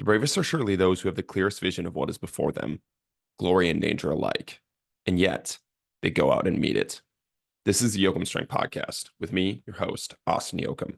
The bravest are surely those who have the clearest vision of what is before them, glory and danger alike, and yet they go out and meet it. This is the Yoakum Strength Podcast with me, your host, Austin Yoakum.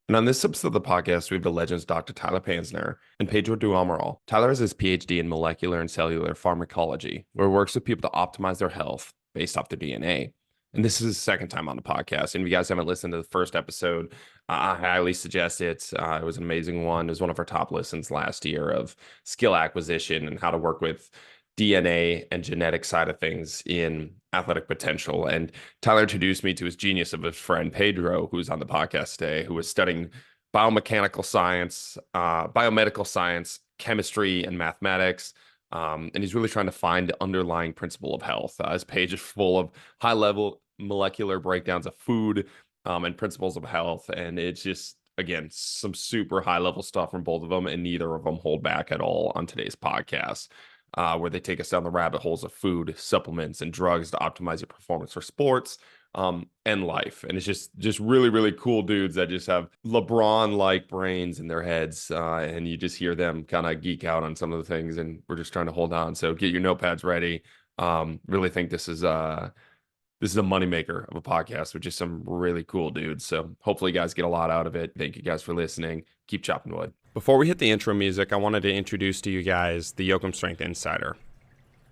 And on this episode of the podcast, we have the legends Dr. Tyler Panzner and Pedro Do Amaral. Tyler has his PhD in Molecular and Cellular Pharamacology, where he works with people to optimize their health based off their DNA. And this is his second time on the podcast. And if you guys haven't listened to the first episode, I highly suggest it. It was an amazing one. It was one of our top listens last year of skill acquisition and how to work with DNA and genetic side of things in athletic potential. And Tyler introduced me to his genius of his friend Pedro, who's on the podcast today, who was studying biomechanical science, biomedical science, chemistry, and mathematics. And he's really trying to find the underlying principle of health. His page is full of high-level molecular breakdowns of food and principles of health. And it's just, again, some super high-level stuff from both of them, and neither of them hold back at all on today's podcast. Where they take us down the rabbit holes of food, supplements, and drugs to optimize your performance for sports and life. And it's just really, really cool dudes that just have LeBron-like brains in their heads. And you just hear them kind of geek out on some of the things, and we're just trying to hold on. So get your notepads ready. Really think this is a moneymaker of a podcast with just some really cool dudes. So hopefully you guys get a lot out of it. Thank you guys for listening. Keep chopping wood. Before we hit the intro music, I wanted to introduce to you guys the Yoakum Strength Insider.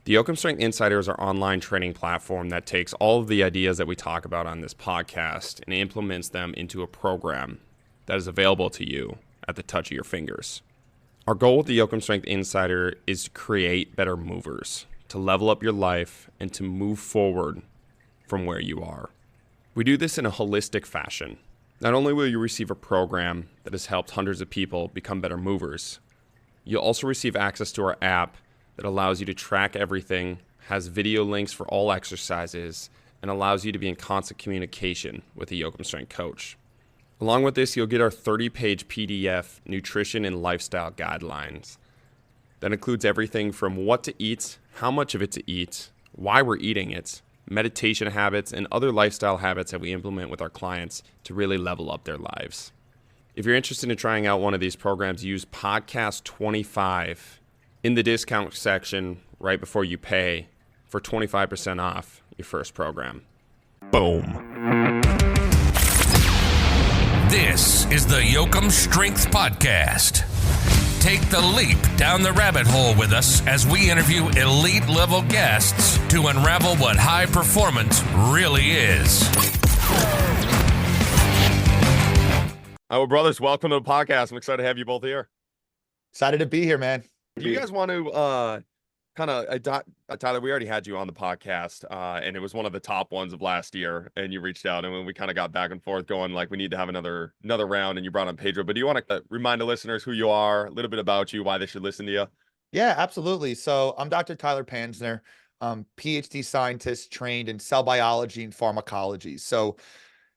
The Yoakum Strength Insider is our online training platform that takes all of the ideas that we talk about on this podcast and implements them into a program that is available to you at the touch of your fingers. Our goal with the Yoakum Strength Insider is to create better movers, to level up your life, and to move forward from where you are. We do this in a holistic fashion. Not only will you receive a program that has helped hundreds of people become better movers, you'll also receive access to our app that allows you to track everything, has video links for all exercises, and allows you to be in constant communication with the Yoakum Strength coach. Along with this, you'll get our 30-page PDF nutrition and lifestyle guidelines. That includes everything from what to eat, how much of it to eat, why we're eating it, meditation habits, and other lifestyle habits that we implement with our clients to really level up their lives. If you're interested in trying out one of these programs, use podcast 25 in the discount section right before you pay for 25% off your first program. Boom. This is the Yoakum Strength Podcast. Take the leap down the rabbit hole with us as we interview elite level guests to unravel what high performance really is. Well, brothers, welcome to the podcast. I'm excited to have you both here. Excited to be here, man. Do you guys want to Tyler, we already had you on the podcast, and it was one of the top ones of last year, and you reached out, and when we kind of got back and forth going, like, we need to have another round, and you brought on Pedro. But do you want to remind the listeners who you are, a little bit about you, why they should listen to you? Yeah, absolutely. So I'm Dr. Tyler Panzner, PhD scientist trained in cell biology and pharmacology. So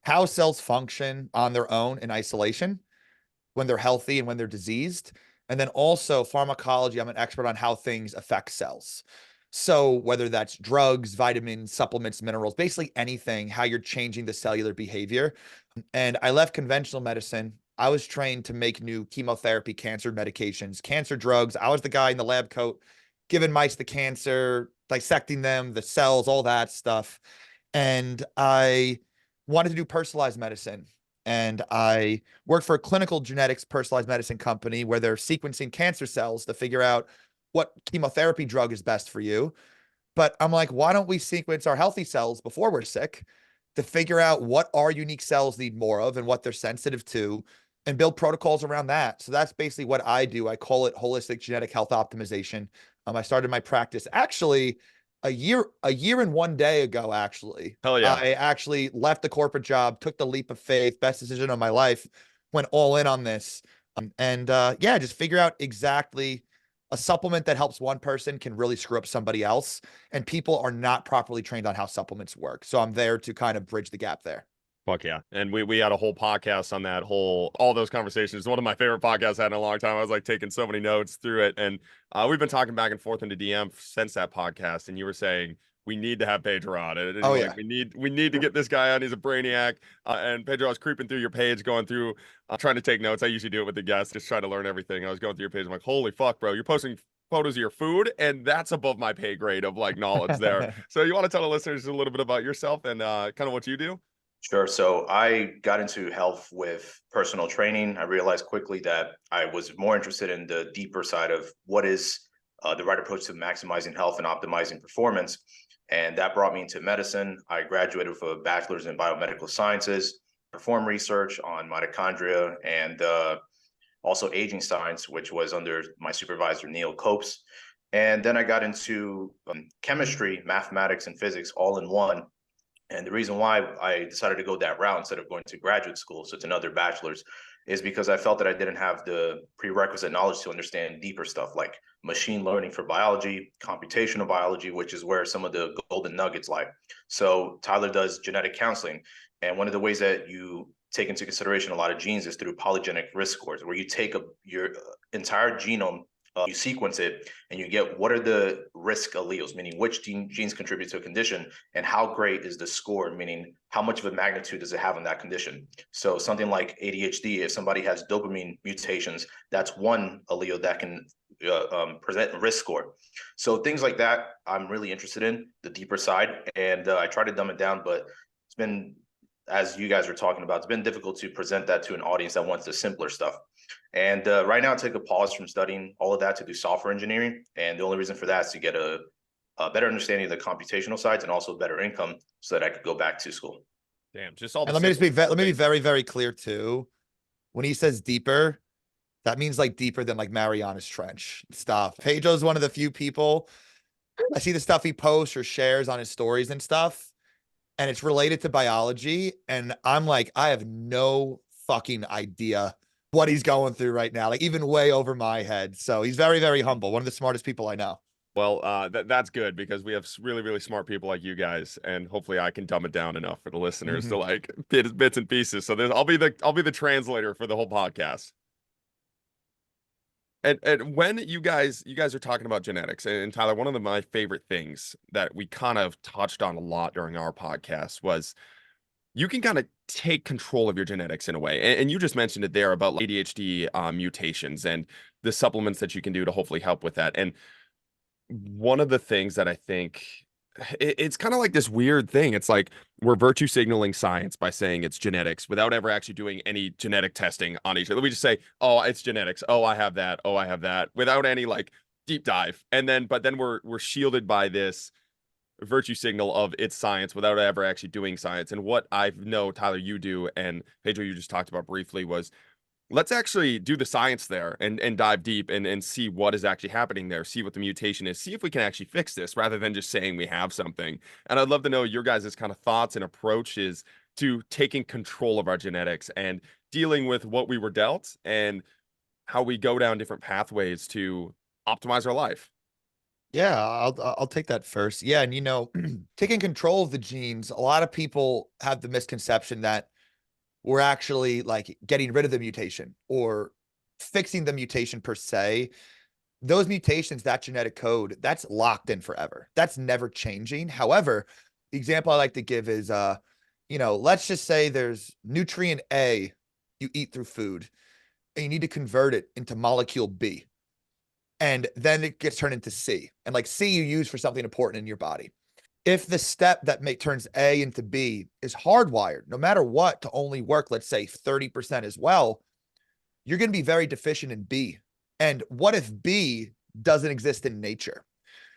how cells function on their own in isolation, when they're healthy and when they're diseased. And then also pharmacology, I'm an expert on how things affect cells. So whether that's drugs, vitamins, supplements, minerals, basically anything, how you're changing the cellular behavior. And I left conventional medicine. I was trained to make new chemotherapy, cancer medications, cancer drugs. I was the guy in the lab coat, giving mice the cancer, dissecting them, the cells, all that stuff. And I wanted to do personalized medicine. And I worked for a clinical genetics personalized medicine company where they're sequencing cancer cells to figure out what chemotherapy drug is best for you. But I'm like, why don't we sequence our healthy cells before we're sick to figure out what our unique cells need more of and what they're sensitive to, and build protocols around that. So that's basically what I do. I call it holistic genetic health optimization. I started my practice actually a year and 1 day ago, actually. Hell yeah. I actually left the corporate job, took the leap of faith, best decision of my life, went all in on this. Just figure out exactly a supplement that helps one person can really screw up somebody else. And people are not properly trained on how supplements work. So I'm there to kind of bridge the gap there. Fuck yeah. And we had a whole podcast on that all those conversations. It's one of my favorite podcasts I had in a long time. I was like taking so many notes through it. And we've been talking back and forth into DM since that podcast. And you were saying we need to have Pedro on it. And Oh you're yeah. like, we need to get this guy on. He's a brainiac. And Pedro, I was creeping through your page, going through, trying to take notes. I usually do it with the guests, just try to learn everything. I was going through your page. I'm like, holy fuck, bro, you're posting photos of your food, and that's above my pay grade of like knowledge there. So you want to tell the listeners a little bit about yourself and kind of what you do? Sure. So I got into health with personal training. I realized quickly that I was more interested in the deeper side of what is the right approach to maximizing health and optimizing performance. And that brought me into medicine. I graduated with a bachelor's in biomedical sciences, performed research on mitochondria and also aging science, which was under my supervisor, Neil Copes. And then I got into chemistry, mathematics, and physics all in one. And the reason why I decided to go that route instead of going to graduate school, so it's another bachelor's, is because I felt that I didn't have the prerequisite knowledge to understand deeper stuff like machine learning for biology, computational biology, which is where some of the golden nuggets lie. So Tyler does genetic counseling. And one of the ways that you take into consideration a lot of genes is through polygenic risk scores, where you take your entire genome, you sequence it, and you get what are the risk alleles, meaning which genes contribute to a condition, and how great is the score, meaning how much of a magnitude does it have on that condition. So something like ADHD, if somebody has dopamine mutations, that's one allele that can present a risk score. So things like that, I'm really interested in the deeper side, and I try to dumb it down, but it's been, as you guys are talking about, it's been difficult to present that to an audience that wants the simpler stuff. And right now I take a pause from studying all of that to do software engineering. And the only reason for that is to get a better understanding of the computational sides and also better income so that I could go back to school. Damn, just all. And let me be very, very clear too. When he says deeper, that means like deeper than like Mariana's Trench stuff. Pedro's one of the few people I see the stuff he posts or shares on his stories and stuff, and it's related to biology. And I'm like, I have no fucking idea what he's going through right now, like even way over my head. So he's very, very humble. One of the smartest people I know. Well, that's good because we have really, really smart people like you guys, and hopefully I can dumb it down enough for the listeners to like bits and pieces. So I'll be the translator for the whole podcast. And when you guys are talking about genetics, and Tyler, one of my favorite things that we kind of touched on a lot during our podcast was you can kind of take control of your genetics in a way. And you just mentioned it there about ADHD mutations and the supplements that you can do to hopefully help with that. And one of the things that I think it's kind of like this weird thing. It's like we're virtue signaling science by saying it's genetics without ever actually doing any genetic testing on each other. We just say, oh, it's genetics. Oh, I have that. Oh, I have that, without any like deep dive. But then we're shielded by this virtue signal of its science without ever actually doing science. And what I know, Tyler, you do, and Pedro, you just talked about briefly, was let's actually do the science there and dive deep and see what is actually happening there, see what the mutation is, see if we can actually fix this rather than just saying we have something. And I'd love to know your guys' kind of thoughts and approaches to taking control of our genetics and dealing with what we were dealt and how we go down different pathways to optimize our life. Yeah, I'll take that first. Yeah, and taking control of the genes, a lot of people have the misconception that we're actually like getting rid of the mutation or fixing the mutation per se. Those mutations, that genetic code, that's locked in forever. That's never changing. However, the example I like to give is let's just say there's nutrient A you eat through food and you need to convert it into molecule B. And then it gets turned into C. And like C you use for something important in your body. If the step that turns A into B is hardwired, no matter what, to only work, let's say 30% as well, you're going to be very deficient in B. And what if B doesn't exist in nature?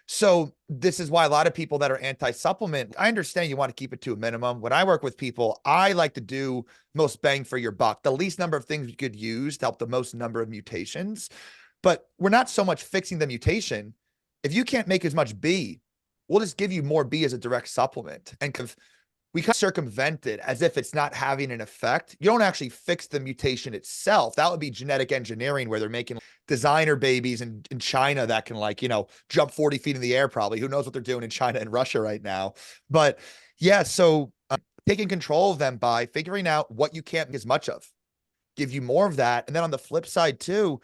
So this is why a lot of people that are anti-supplement, I understand you want to keep it to a minimum. When I work with people, I like to do most bang for your buck, the least number of things you could use to help the most number of mutations. But we're not so much fixing the mutation. If you can't make as much B, we'll just give you more B as a direct supplement. And we can circumvent it as if it's not having an effect. You don't actually fix the mutation itself. That would be genetic engineering where they're making designer babies in China that can jump 40 feet in the air probably. Who knows what they're doing in China and Russia right now. But yeah, so taking control of them by figuring out what you can't make as much of. Give you more of that. And then on the flip side too,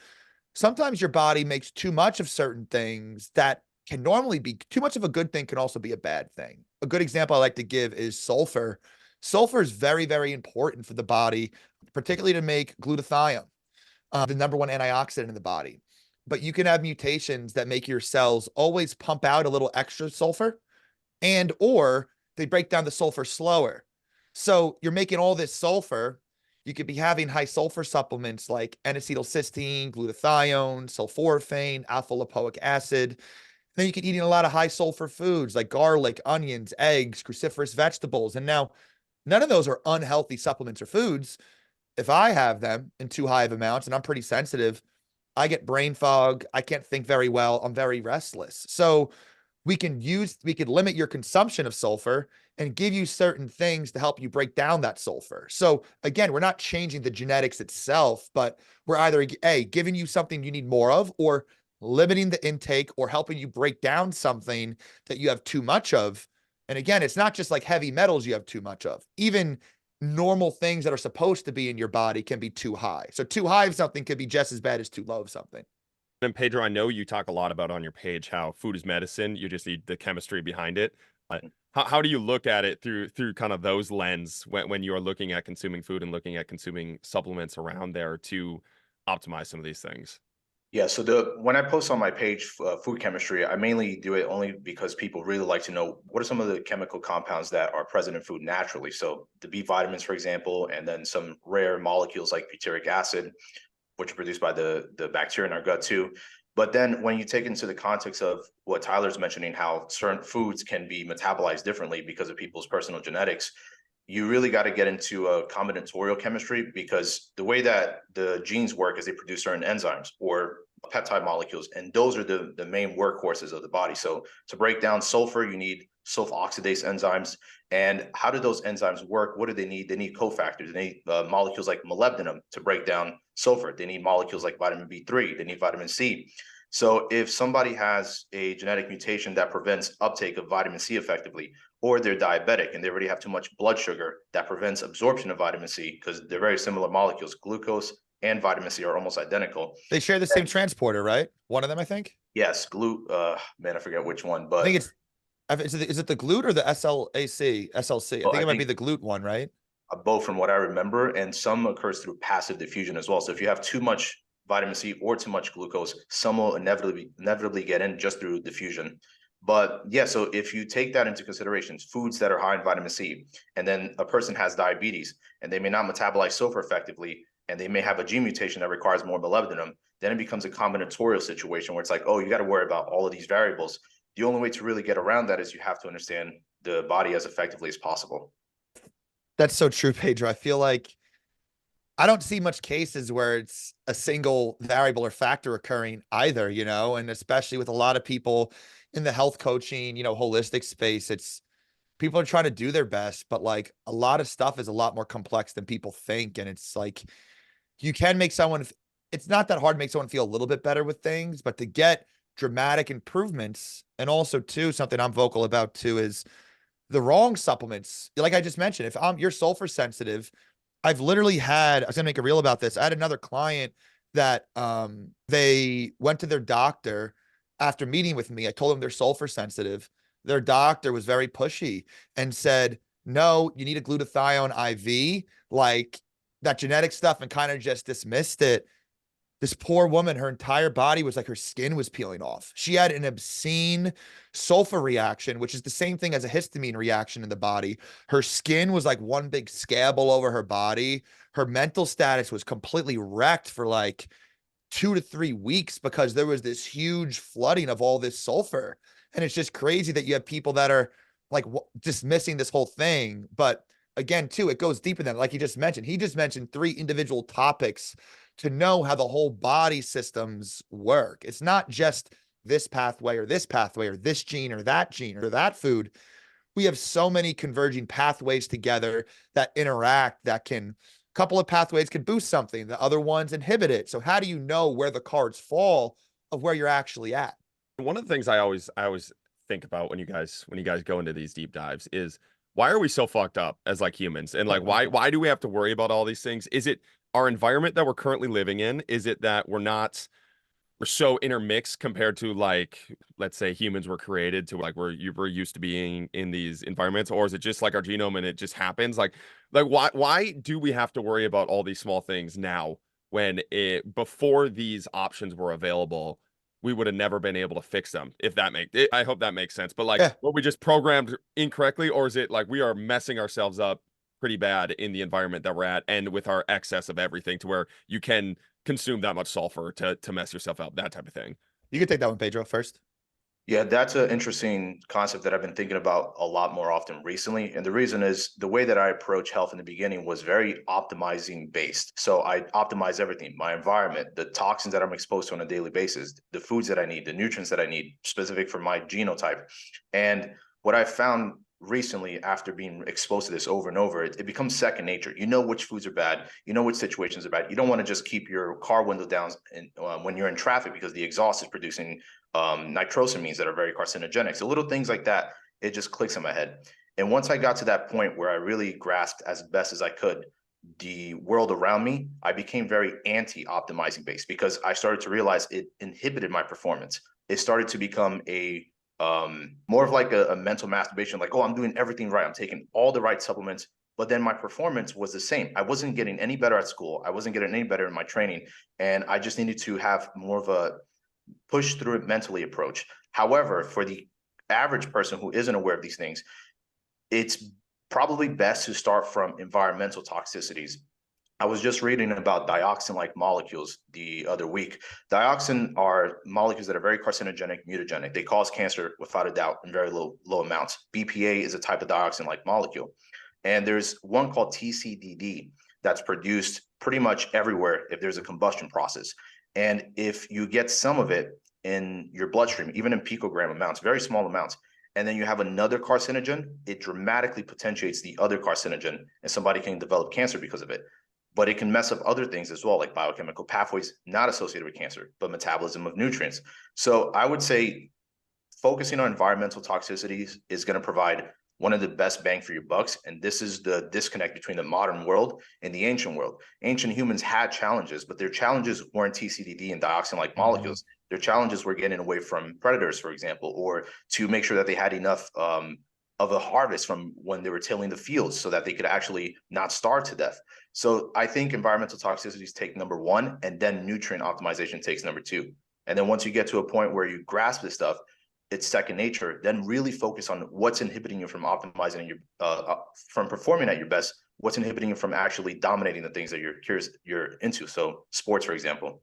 sometimes your body makes too much of certain things that can normally be too much of a good thing, can also be a bad thing. A good example I like to give is sulfur. Sulfur is very, very important for the body, particularly to make glutathione, the number one antioxidant in the body. But you can have mutations that make your cells always pump out a little extra sulfur, and or they break down the sulfur slower. So you're making all this sulfur. You could be having high sulfur supplements like N-acetylcysteine, glutathione, sulforaphane, alpha lipoic acid. Then you could eat a lot of high sulfur foods like garlic, onions, eggs, cruciferous vegetables. And now none of those are unhealthy supplements or foods. If I have them in too high of amounts, and I'm pretty sensitive, I get brain fog. I can't think very well. I'm very restless. So we can limit your consumption of sulfur and give you certain things to help you break down that sulfur. So again, we're not changing the genetics itself, but we're either giving you something you need more of, or limiting the intake, or helping you break down something that you have too much of. And again, it's not just like heavy metals you have too much of. Even normal things that are supposed to be in your body can be too high. So too high of something could be just as bad as too low of something. And Pedro, I know you talk a lot about on your page how food is medicine. You just need the chemistry behind it. How do you look at it through kind of those lens when you are looking at consuming food and looking at consuming supplements around there to optimize some of these things? Yeah, so when I post on my page food chemistry, I mainly do it only because people really like to know what are some of the chemical compounds that are present in food naturally. So the B vitamins, for example, and then some rare molecules like butyric acid, which are produced by the bacteria in our gut too. But then when you take into the context of what Tyler's mentioning, how certain foods can be metabolized differently because of people's personal genetics, you really got to get into a combinatorial chemistry, because the way that the genes work is they produce certain enzymes or peptide molecules, and those are the main workhorses of the body. So to break down sulfur, you need sulfoxidase enzymes. And how do those enzymes work? What do they need? They need cofactors. They need molecules like molybdenum to break down sulfur. They need molecules like vitamin B3. They need vitamin C. So if somebody has a genetic mutation that prevents uptake of vitamin C effectively, or they're diabetic and they already have too much blood sugar that prevents absorption of vitamin C, because they're very similar molecules, glucose and vitamin C are almost identical. They share the same transporter, right? One of them, I think. Yes, man, I forget which one, but I think is it the GLUT or the SLC? I think it might be the GLUT one, right? Both from what I remember, and some occurs through passive diffusion as well. So if you have too much vitamin C or too much glucose, some will inevitably get in just through diffusion. But yeah, so if you take that into consideration, foods that are high in vitamin C, and then a person has diabetes and they may not metabolize sulfur effectively, and they may have a gene mutation that requires more molybdenum, then it becomes a combinatorial situation where it's like, oh, you got to worry about all of these variables. The only way to really get around that is you have to understand the body as effectively as possible. That's so true, Pedro. I feel like I don't see much cases where it's a single variable or factor occurring either, and especially with a lot of people in the health coaching, holistic space, it's people are trying to do their best, but like a lot of stuff is a lot more complex than people think. And it's like, you can make someone, it's not that hard to make someone feel a little bit better with things, but to get dramatic improvements. And also too, something I'm vocal about too, is the wrong supplements. Like I just mentioned, if you're sulfur sensitive, I was gonna make a reel about this. I had another client that they went to their doctor after meeting with me. I told them they're sulfur sensitive. Their doctor was very pushy and said, no, you need a glutathione IV, like that genetic stuff, and kind of just dismissed it. This poor woman, her entire body was like her skin was peeling off. She had an obscene sulfur reaction, which is the same thing as a histamine reaction in the body. Her skin was like one big scab all over her body. Her mental status was completely wrecked for like 2 to 3 weeks because there was this huge flooding of all this sulfur. And it's just crazy that you have people that are like dismissing this whole thing. But again, too, it goes deeper than, like he just mentioned 3 individual topics to know how the whole body systems work. It's not just this pathway or this pathway or this gene or that food. We have so many converging pathways together that interact, that a couple of pathways can boost something, the other ones inhibit it. So how do you know where the cards fall of where you're actually at? One of the things I always think about when you guys go into these deep dives is, why are we so fucked up as like humans? And like, why do we have to worry about all these things? Is it our environment that we're currently living in? Is it that we're not so intermixed compared to, like, let's say humans were created to, like, we're used to being in these environments, or is it just like our genome and it just happens? Like why do we have to worry about all these small things now when it before these options were available, we would have never been able to fix them, if that makes it, I hope that makes sense. But like, Yeah. were we just programmed incorrectly, or is it like we are messing ourselves up pretty bad in the environment that we're at and with our excess of everything to where you can consume that much sulfur to mess yourself up, that type of thing? You can take that one, Pedro, first. Yeah, that's an interesting concept that I've been thinking about a lot more often recently. And the reason is the way that I approach health in the beginning was very optimizing based. So I optimize everything, my environment, the toxins that I'm exposed to on a daily basis, the foods that I need, the nutrients that I need specific for my genotype. And what I found recently after being exposed to this over and over, it becomes second nature. You know which foods are bad. You know which situations are bad. You don't want to just keep your car window down when you're in traffic because the exhaust is producing nitrosamines that are very carcinogenic. So little things like that, it just clicks in my head. And once I got to that point where I really grasped as best as I could the world around me, I became very anti-optimizing based because I started to realize it inhibited my performance. It started to become a more of like a mental masturbation, like, oh, I'm doing everything right. I'm taking all the right supplements, but then my performance was the same. I wasn't getting any better at school. I wasn't getting any better in my training. And I just needed to have more of a push through it mentally approach. However, for the average person who isn't aware of these things, it's probably best to start from environmental toxicities. I was just reading about dioxin-like molecules the other week. Dioxin are molecules that are very carcinogenic, mutagenic. They cause cancer without a doubt in very low amounts. BPA is a type of dioxin-like molecule. And there's one called TCDD that's produced pretty much everywhere if there's a combustion process. And if you get some of it in your bloodstream, even in picogram amounts, very small amounts, and then you have another carcinogen, it dramatically potentiates the other carcinogen, and somebody can develop cancer because of it. But it can mess up other things as well, like biochemical pathways not associated with cancer, but metabolism of nutrients. So I would say focusing on environmental toxicities is going to provide one of the best bang for your bucks. And this is the disconnect between the modern world and the ancient world. Ancient humans had challenges, but their challenges weren't TCDD and dioxin-like molecules. Their challenges were getting away from predators, for example, or to make sure that they had enough of a harvest from when they were tilling the fields so that they could actually not starve to death. So I think environmental toxicities take number one, and then nutrient optimization takes number two. And then once you get to a point where you grasp this stuff, it's second nature, then really focus on what's inhibiting you from optimizing your from performing at your best, what's inhibiting you from actually dominating the things that you're into. So sports, for example.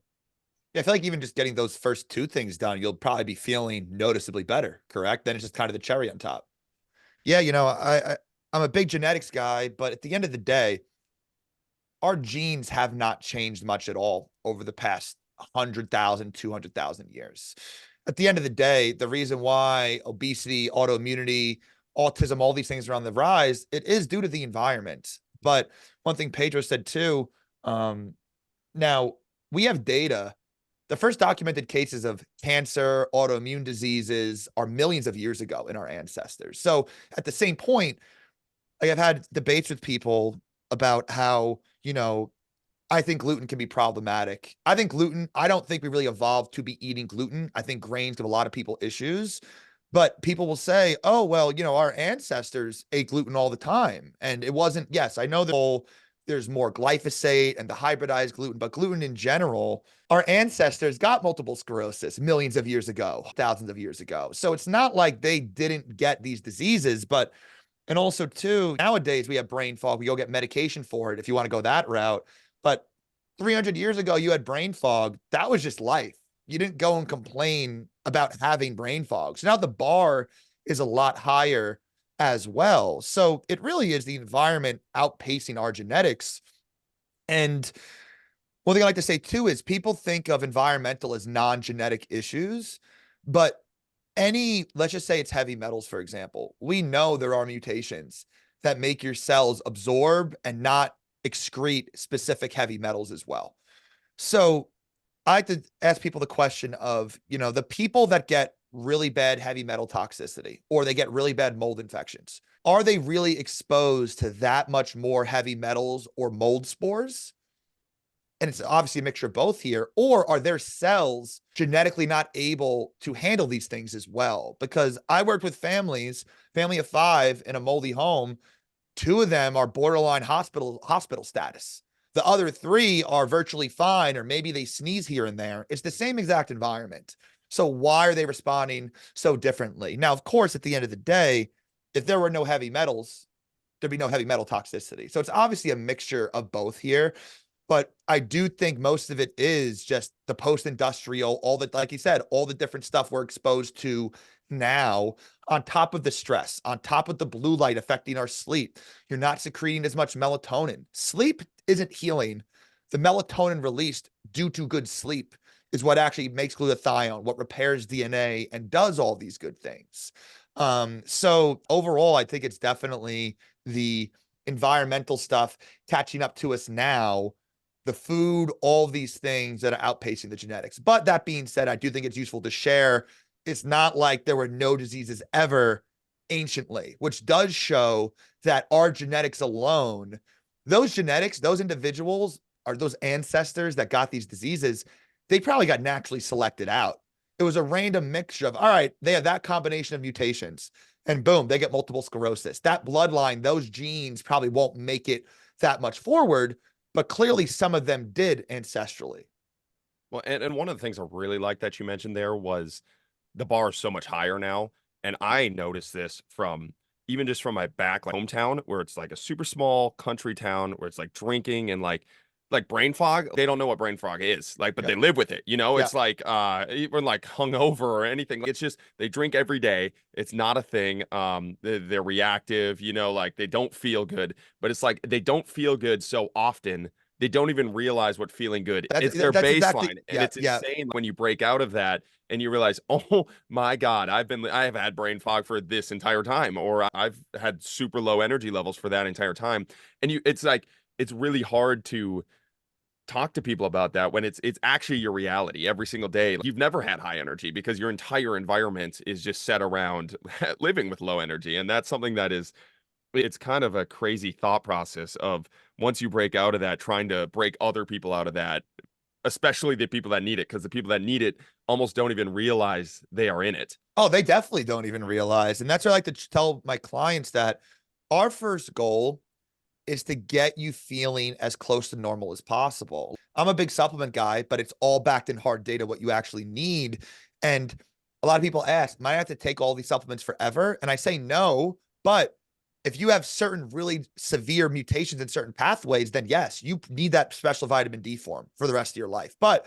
Yeah, I feel like even just getting those first two things done, you'll probably be feeling noticeably better, correct? Then it's just kind of the cherry on top. Yeah, I'm a big genetics guy, but at the end of the day, our genes have not changed much at all over the past 100,000, 200,000 years. At the end of the day, the reason why obesity, autoimmunity, autism, all these things are on the rise, it is due to the environment. But one thing Pedro said too, now we have data. The first documented cases of cancer, autoimmune diseases are millions of years ago in our ancestors. So at the same point, like I've had debates with people about how, I think gluten can be problematic. I don't think we really evolved to be eating gluten. I think grains give a lot of people issues, but people will say, oh, well, our ancestors ate gluten all the time. And it wasn't, yes, I know there's more glyphosate and the hybridized gluten, but gluten in general, our ancestors got multiple sclerosis millions of years ago, thousands of years ago. So it's not like they didn't get these diseases, and also too, nowadays we have brain fog. We go get medication for it if you want to go that route. But 300 years ago, you had brain fog. That was just life. You didn't go and complain about having brain fog. So now the bar is a lot higher as well. So it really is the environment outpacing our genetics. And one thing I like to say too is people think of environmental as non-genetic issues, but let's just say it's heavy metals, for example. We know there are mutations that make your cells absorb and not excrete specific heavy metals as well. So I like to ask people the question of, the people that get really bad heavy metal toxicity or they get really bad mold infections, are they really exposed to that much more heavy metals or mold spores? and it's obviously a mixture of both here, or are their cells genetically not able to handle these things as well? Because I worked with family of 5 in a moldy home. 2 of them are borderline hospital status. The other 3 are virtually fine, or maybe they sneeze here and there. It's the same exact environment. So why are they responding so differently? Now, of course, at the end of the day, if there were no heavy metals, there'd be no heavy metal toxicity. So it's obviously a mixture of both here. But I do think most of it is just the post-industrial, all the, like you said, all the different stuff we're exposed to now, on top of the stress, on top of the blue light affecting our sleep. You're not secreting as much melatonin. Sleep isn't healing. The melatonin released due to good sleep is what actually makes glutathione, what repairs DNA and does all these good things. So overall, I think it's definitely the environmental stuff catching up to us now, the food, all these things that are outpacing the genetics. But that being said, I do think it's useful to share. It's not like there were no diseases ever anciently, which does show that our genetics alone, those genetics, those individuals, or those ancestors that got these diseases, they probably got naturally selected out. It was a random mixture of, all right, they have that combination of mutations, and boom, they get multiple sclerosis. That bloodline, those genes probably won't make it that much forward, but clearly some of them did ancestrally. Well, and one of the things I really like that you mentioned there was the bar is so much higher now. And I noticed this from even just from my back, like hometown, where it's like a super small country town where it's like drinking and like brain fog. They don't know what brain fog is, like, but Yeah. they live with it. Yeah. It's like even like hungover or anything. It's just they drink every day. It's not a thing. They're reactive, like they don't feel good, but it's like they don't feel good so often they don't even realize what feeling good is. Their That's baseline. exactly, And it's insane when you break out of that and you realize, oh my God, I have had brain fog for this entire time, or I've had super low energy levels for that entire time. And it's like it's really hard to talk to people about that when it's actually your reality every single day. You've never had high energy because your entire environment is just set around living with low energy. And that's something that it's kind of a crazy thought process of once you break out of that, trying to break other people out of that, especially the people that need it, because the people that need it almost don't even realize they are in it. Oh, they definitely don't even realize. And that's what I like to tell my clients, that our first goal is to get you feeling as close to normal as possible. I'm a big supplement guy, but it's all backed in hard data, what you actually need. And a lot of people ask, might I have to take all these supplements forever? And I say no, but if you have certain really severe mutations in certain pathways, then yes, you need that special vitamin D form for the rest of your life. But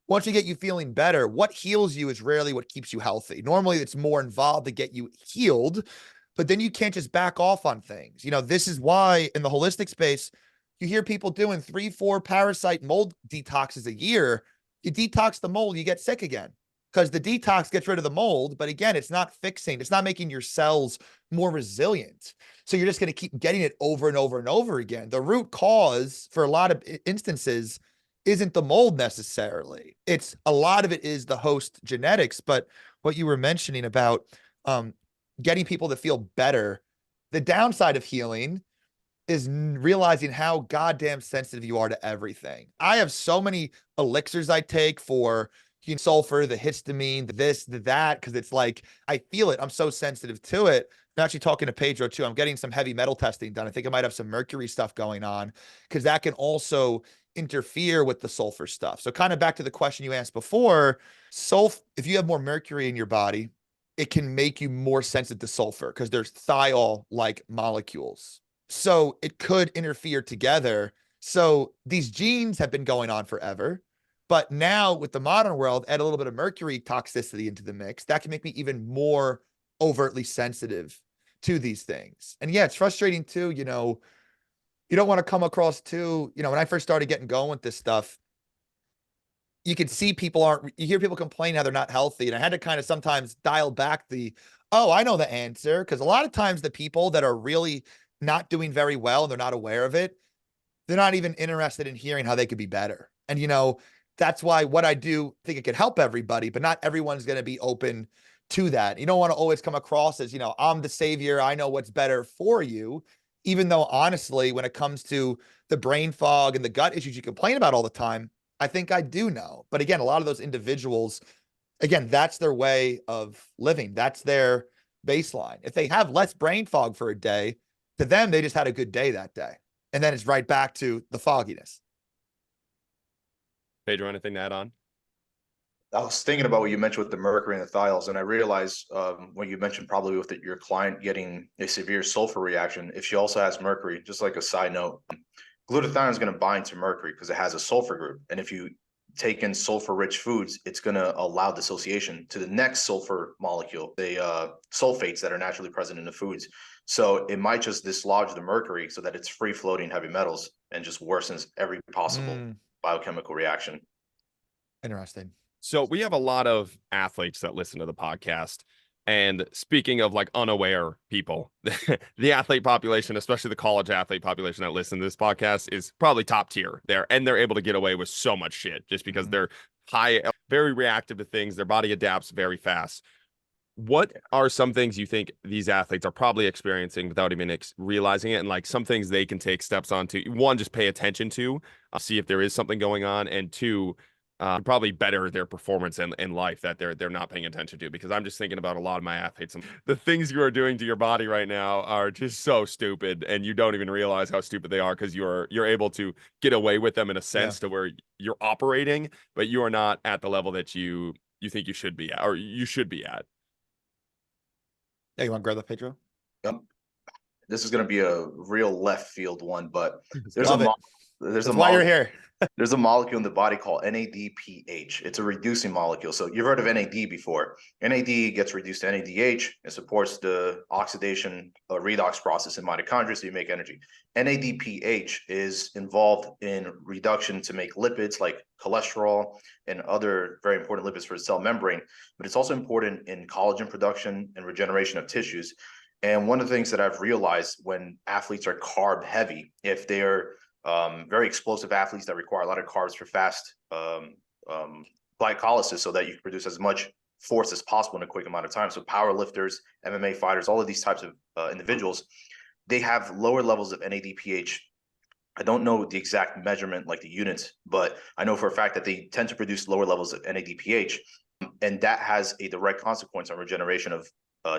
once you get you feeling better, what heals you is rarely what keeps you healthy. Normally, it's more involved to get you healed, but then you can't just back off on things. This is why in the holistic space, you hear people doing 3-4 parasite mold detoxes a year. You detox the mold, you get sick again because the detox gets rid of the mold. But again, it's not fixing, it's not making your cells more resilient. So you're just going to keep getting it over and over and over again. The root cause for a lot of instances isn't the mold necessarily. It's a lot of it is the host genetics. But what you were mentioning about getting people to feel better, the downside of healing is realizing how goddamn sensitive you are to everything. I have so many elixirs I take for sulfur, the histamine, the this, the that, because it's like I feel it. I'm so sensitive to it. I'm actually talking to Pedro too. I'm getting some heavy metal testing done. I think I might have some mercury stuff going on because that can also interfere with the sulfur stuff. So kind of back to the question you asked before, if you have more mercury in your body, it can make you more sensitive to sulfur because there's thiol-like molecules. So it could interfere together. So these genes have been going on forever. But now with the modern world, add a little bit of mercury toxicity into the mix, that can make me even more overtly sensitive to these things. And yeah, it's frustrating too. You don't want to come across too, when I first started getting going with this stuff, you can see you hear people complain how they're not healthy. And I had to kind of sometimes dial back I know the answer. Because a lot of times the people that are really not doing very well and they're not aware of it, they're not even interested in hearing how they could be better. And, that's why what I do, I think it could help everybody, but not everyone's going to be open to that. You don't want to always come across as, I'm the savior. I know what's better for you. Even though honestly, when it comes to the brain fog and the gut issues you complain about all the time, I think I do know. But again, a lot of those individuals, again, that's their way of living. That's their baseline. If they have less brain fog for a day, to them, they just had a good day that day. And then it's right back to the fogginess. Pedro, anything to add on? I was thinking about what you mentioned with the mercury and the thiols, and I realized when you mentioned probably with your client getting a severe sulfur reaction, if she also has mercury, just like a side note, glutathione is going to bind to mercury because it has a sulfur group. And if you take in sulfur-rich foods, it's going to allow dissociation to the next sulfur molecule, the sulfates that are naturally present in the foods. So it might just dislodge the mercury so that it's free-floating heavy metals and just worsens every possible biochemical reaction. Interesting. So we have a lot of athletes that listen to the podcast. And speaking of like unaware people, the athlete population, especially the college athlete population that listen to this podcast, is probably top tier there. And they're able to get away with so much shit just because they're high, very reactive to things. Their body adapts very fast. What are some things you think these athletes are probably experiencing without even realizing it? And like some things they can take steps on to, one, just pay attention to, see if there is something going on. And two, probably better their performance in life that they're not paying attention to, because I'm just thinking about a lot of my athletes and the things you are doing to your body right now are just so stupid, and you don't even realize how stupid they are because you're able to get away with them in a sense to where you're operating, but you are not at the level that you think you should be at, or you should be at. Yeah, you want to grab that, Pedro? Yep. This is going to be a real left field one, but That's why you're here. There's a molecule in the body called NADPH. It's a reducing molecule. So you've heard of NAD before. NAD gets reduced to NADH. It supports the oxidation redox process in mitochondria, so you make energy. NADPH is involved in reduction to make lipids like cholesterol and other very important lipids for the cell membrane, but it's also important in collagen production and regeneration of tissues. And one of the things that I've realized when athletes are carb heavy, if they're very explosive athletes that require a lot of carbs for fast glycolysis so that you can produce as much force as possible in a quick amount of time. So power lifters, MMA fighters, all of these types of individuals, they have lower levels of NADPH. I don't know the exact measurement, like the units, but I know for a fact that they tend to produce lower levels of NADPH. And that has a direct consequence on regeneration of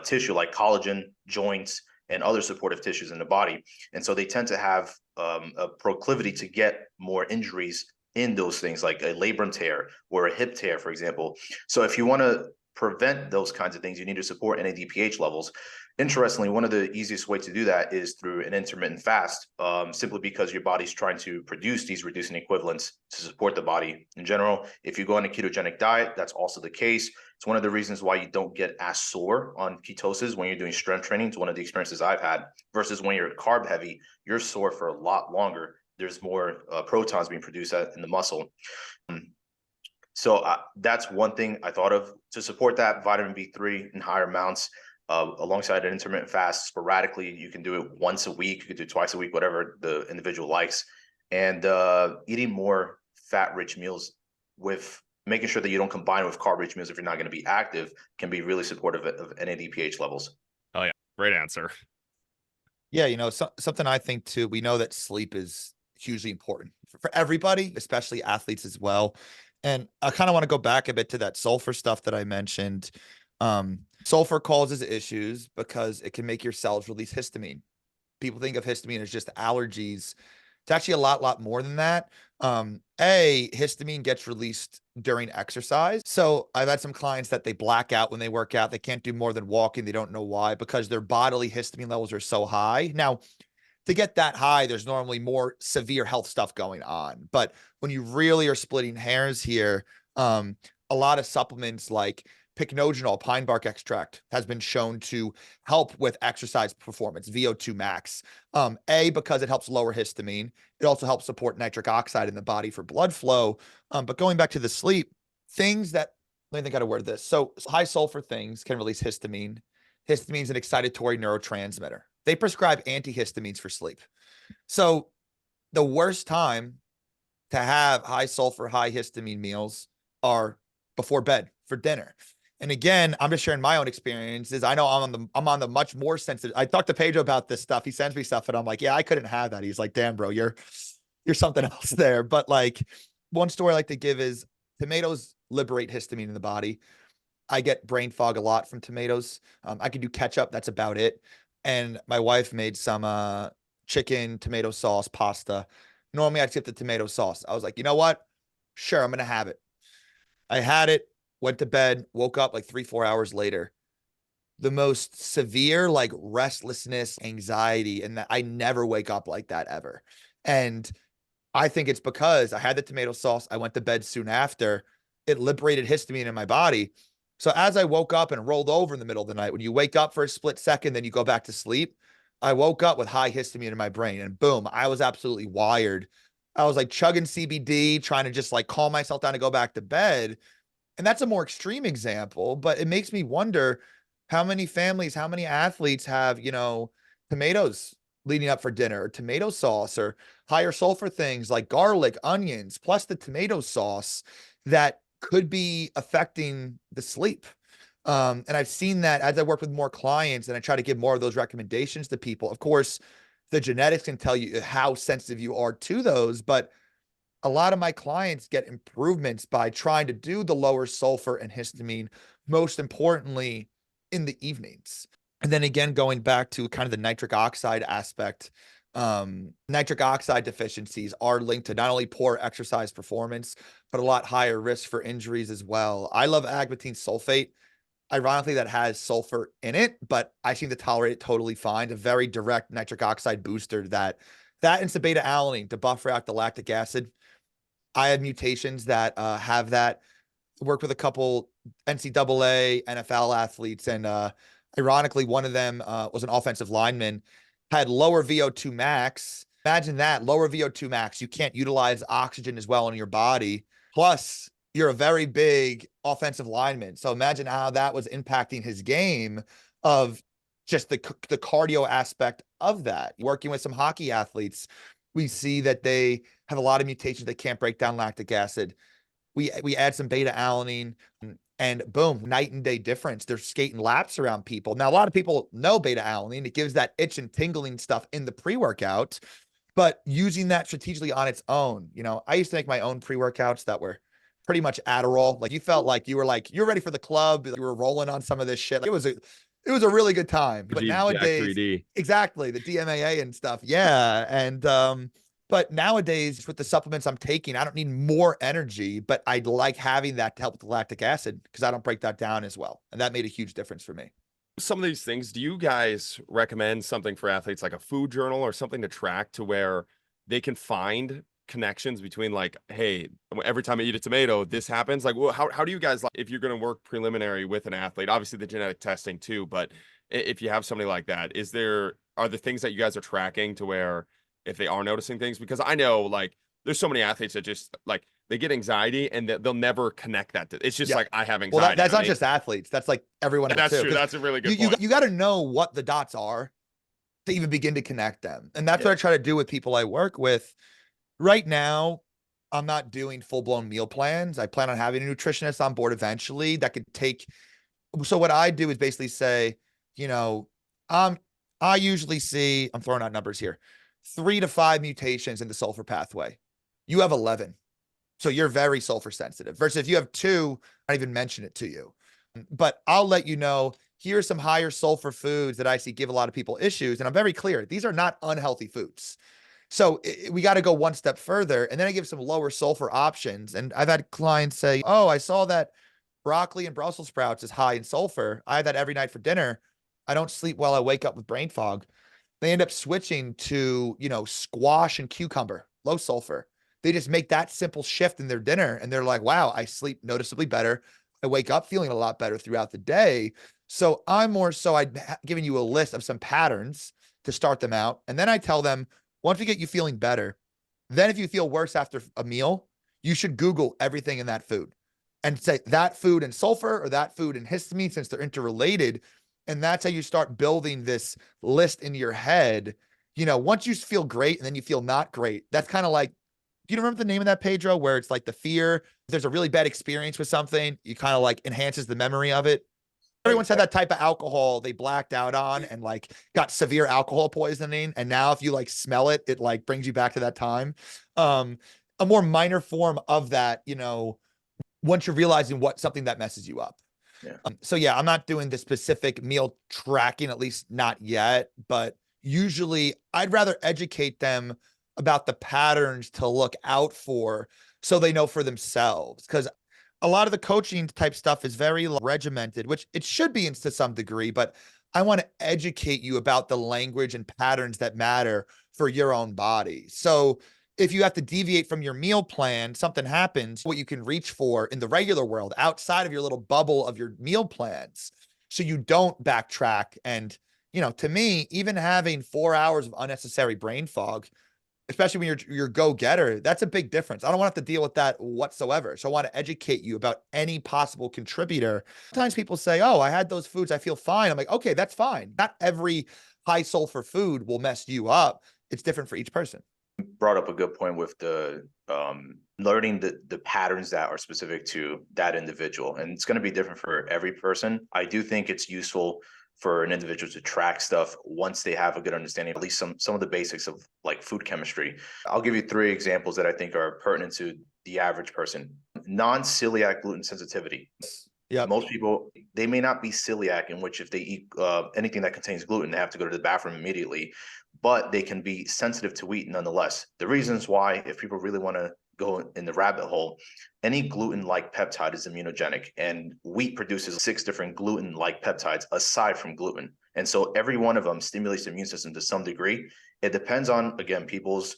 tissue like collagen, joints, and other supportive tissues in the body. And so they tend to have a proclivity to get more injuries in those things, like a labrum tear or a hip tear, for example. So if you want to prevent those kinds of things, you need to support NADPH levels. Interestingly, one of the easiest ways to do that is through an intermittent fast, simply because your body's trying to produce these reducing equivalents to support the body in general. If you go on a ketogenic diet, that's also the case. It's one of the reasons why you don't get as sore on ketosis when you're doing strength training. It's one of the experiences I've had, versus when you're carb heavy, you're sore for a lot longer. There's more protons being produced in the muscle. So that's one thing I thought of to support that. Vitamin B3 in higher amounts. Alongside an intermittent fast, sporadically, you can do it once a week, you could do it twice a week, whatever the individual likes. And eating more fat-rich meals with making sure that you don't combine with carb-rich meals if you're not going to be active can be really supportive of NADPH levels. Oh yeah, great answer. Yeah, something I think too, we know that sleep is hugely important for everybody, especially athletes as well. And I kind of want to go back a bit to that sulfur stuff that I mentioned. Sulfur causes issues because it can make your cells release histamine. People think of histamine as just allergies. It's actually a lot more than that. Histamine gets released during exercise. So I've had some clients that they black out when they work out. They can't do more than walking. They don't know why, because their bodily histamine levels are so high. Now, to get that high, there's normally more severe health stuff going on. But when you really are splitting hairs here, a lot of supplements like pycnogenol, pine bark extract, has been shown to help with exercise performance, VO2 max. Because it helps lower histamine. It also helps support nitric oxide in the body for blood flow. But going back to the sleep, things that, let me think how to word this. So high sulfur things can release histamine. Histamine is an excitatory neurotransmitter. They prescribe antihistamines for sleep. So the worst time to have high sulfur, high histamine meals are before bed for dinner. And again, I'm just sharing my own experiences. I know I'm on the much more sensitive. I talked to Pedro about this stuff. He sends me stuff and I'm like, yeah, I couldn't have that. He's like, damn, bro, you're something else there. But like one story I like to give is tomatoes liberate histamine in the body. I get brain fog a lot from tomatoes. I can do ketchup. That's about it. And my wife made some chicken tomato sauce pasta. Normally I'd skip the tomato sauce. I was like, you know what? Sure, I'm going to have it. I had it, went to bed, woke up like 3-4 hours later. The most severe, like restlessness, anxiety, and that I never wake up like that ever. And I think it's because I had the tomato sauce. I went to bed soon after. It liberated histamine in my body. So as I woke up and rolled over in the middle of the night, when you wake up for a split second, then you go back to sleep, I woke up with high histamine in my brain and boom, I was absolutely wired. I was like chugging CBD, trying to just like calm myself down to go back to bed. And that's a more extreme example, but it makes me wonder how many families, how many athletes have, tomatoes leading up for dinner or tomato sauce or higher sulfur things like garlic, onions, plus the tomato sauce that could be affecting the sleep. And I've seen that as I work with more clients and I try to give more of those recommendations to people. Of course, the genetics can tell you how sensitive you are to those, but a lot of my clients get improvements by trying to do the lower sulfur and histamine, most importantly in the evenings. And then again, going back to kind of the nitric oxide aspect, nitric oxide deficiencies are linked to not only poor exercise performance, but a lot higher risk for injuries as well. I love agmatine sulfate. Ironically, that has sulfur in it, but I seem to tolerate it totally fine. A very direct nitric oxide booster that and some beta alanine to buffer out the lactic acid. I have mutations that have that. Worked with a couple NCAA, NFL athletes, and ironically, one of them was an offensive lineman, had lower VO2 max. Imagine that, lower VO2 max. You can't utilize oxygen as well in your body. Plus, you're a very big offensive lineman. So imagine how that was impacting his game of just the cardio aspect of that. Working with some hockey athletes, we see that they have a lot of mutations that can't break down lactic acid. We add some beta alanine and boom, night and day difference. They're skating laps around people. Now, a lot of people know beta alanine. It gives that itch and tingling stuff in the pre-workout, but using that strategically on its own, I used to make my own pre-workouts that were pretty much Adderall. Like you felt like you're ready for the club. You were rolling on some of this shit. Like, it was a really good time. But nowadays, exactly, the DMAA and stuff. Yeah. And but nowadays with the supplements I'm taking, I don't need more energy, but I like having that to help with the lactic acid because I don't break that down as well. And that made a huge difference for me. Some of these things, do you guys recommend something for athletes like a food journal or something to track to where they can find connections between like, hey, every time I eat a tomato, this happens? Like, well, how do you guys, like, if you're going to work preliminary with an athlete, obviously the genetic testing too, but if you have somebody like that, are there things that you guys are tracking to where if they are noticing things? Because I know like there's so many athletes that just like they get anxiety and they'll never connect that. It's just like, I have anxiety. Well, that's not just athletes. That's like everyone else. That's too, true. That's a really good point. You got to know what the dots are to even begin to connect them. And that's what I try to do with people I work with. Right now, I'm not doing full-blown meal plans. I plan on having a nutritionist on board eventually that could take. So what I do is basically say, I usually see, I'm throwing out numbers here, 3 to 5 mutations in the sulfur pathway. You have 11. So you're very sulfur sensitive versus if you have 2, I don't even mention it to you. But I'll let you know, here's some higher sulfur foods that I see give a lot of people issues. And I'm very clear. These are not unhealthy foods. So we got to go one step further. And then I give some lower sulfur options. And I've had clients say, oh, I saw that broccoli and Brussels sprouts is high in sulfur. I have that every night for dinner. I don't sleep well. I wake up with brain fog. They end up switching to, squash and cucumber, low sulfur. They just make that simple shift in their dinner. And they're like, wow, I sleep noticeably better. I wake up feeling a lot better throughout the day. So I'm giving you a list of some patterns to start them out. And then I tell them, once we get you feeling better, then if you feel worse after a meal, you should Google everything in that food and say that food and sulfur or that food and histamine, since they're interrelated. And that's how you start building this list in your head. Once you feel great and then you feel not great, that's kind of like Do you remember the name of that, Pedro, where it's like the fear, there's a really bad experience with something, you kind of like enhances the memory of it? Everyone's had that type of alcohol they blacked out on and like got severe alcohol poisoning. And now if you like smell it, it like brings you back to that time. A more minor form of that, once you're realizing what something that messes you up. Yeah. So yeah, I'm not doing the specific meal tracking, at least not yet, but usually I'd rather educate them about the patterns to look out for so they know for themselves. Because a lot of the coaching type stuff is very regimented, which it should be to some degree, but I want to educate you about the language and patterns that matter for your own body. So if you have to deviate from your meal plan, something happens, what you can reach for in the regular world outside of your little bubble of your meal plans. So you don't backtrack. And, to me, even having 4 hours of unnecessary brain fog, especially when you're go-getter, that's a big difference. I don't want to have to deal with that whatsoever. So I want to educate you about any possible contributor. Sometimes people say, oh, I had those foods, I feel fine. I'm like, okay, that's fine. Not every high sulfur food will mess you up. It's different for each person. Brought up a good point with the learning the patterns that are specific to that individual. And it's going to be different for every person. I do think it's useful for an individual to track stuff once they have a good understanding, at least some of the basics of like food chemistry. I'll give you 3 examples that I think are pertinent to the average person. Non-celiac gluten sensitivity. Yeah. Most people, they may not be celiac, in which if they eat anything that contains gluten, they have to go to the bathroom immediately, but they can be sensitive to wheat nonetheless. The reasons why, if people really want to go in the rabbit hole, any gluten-like peptide is immunogenic, and wheat produces 6 different gluten-like peptides aside from gluten. And so every one of them stimulates the immune system to some degree. It depends on, again, people's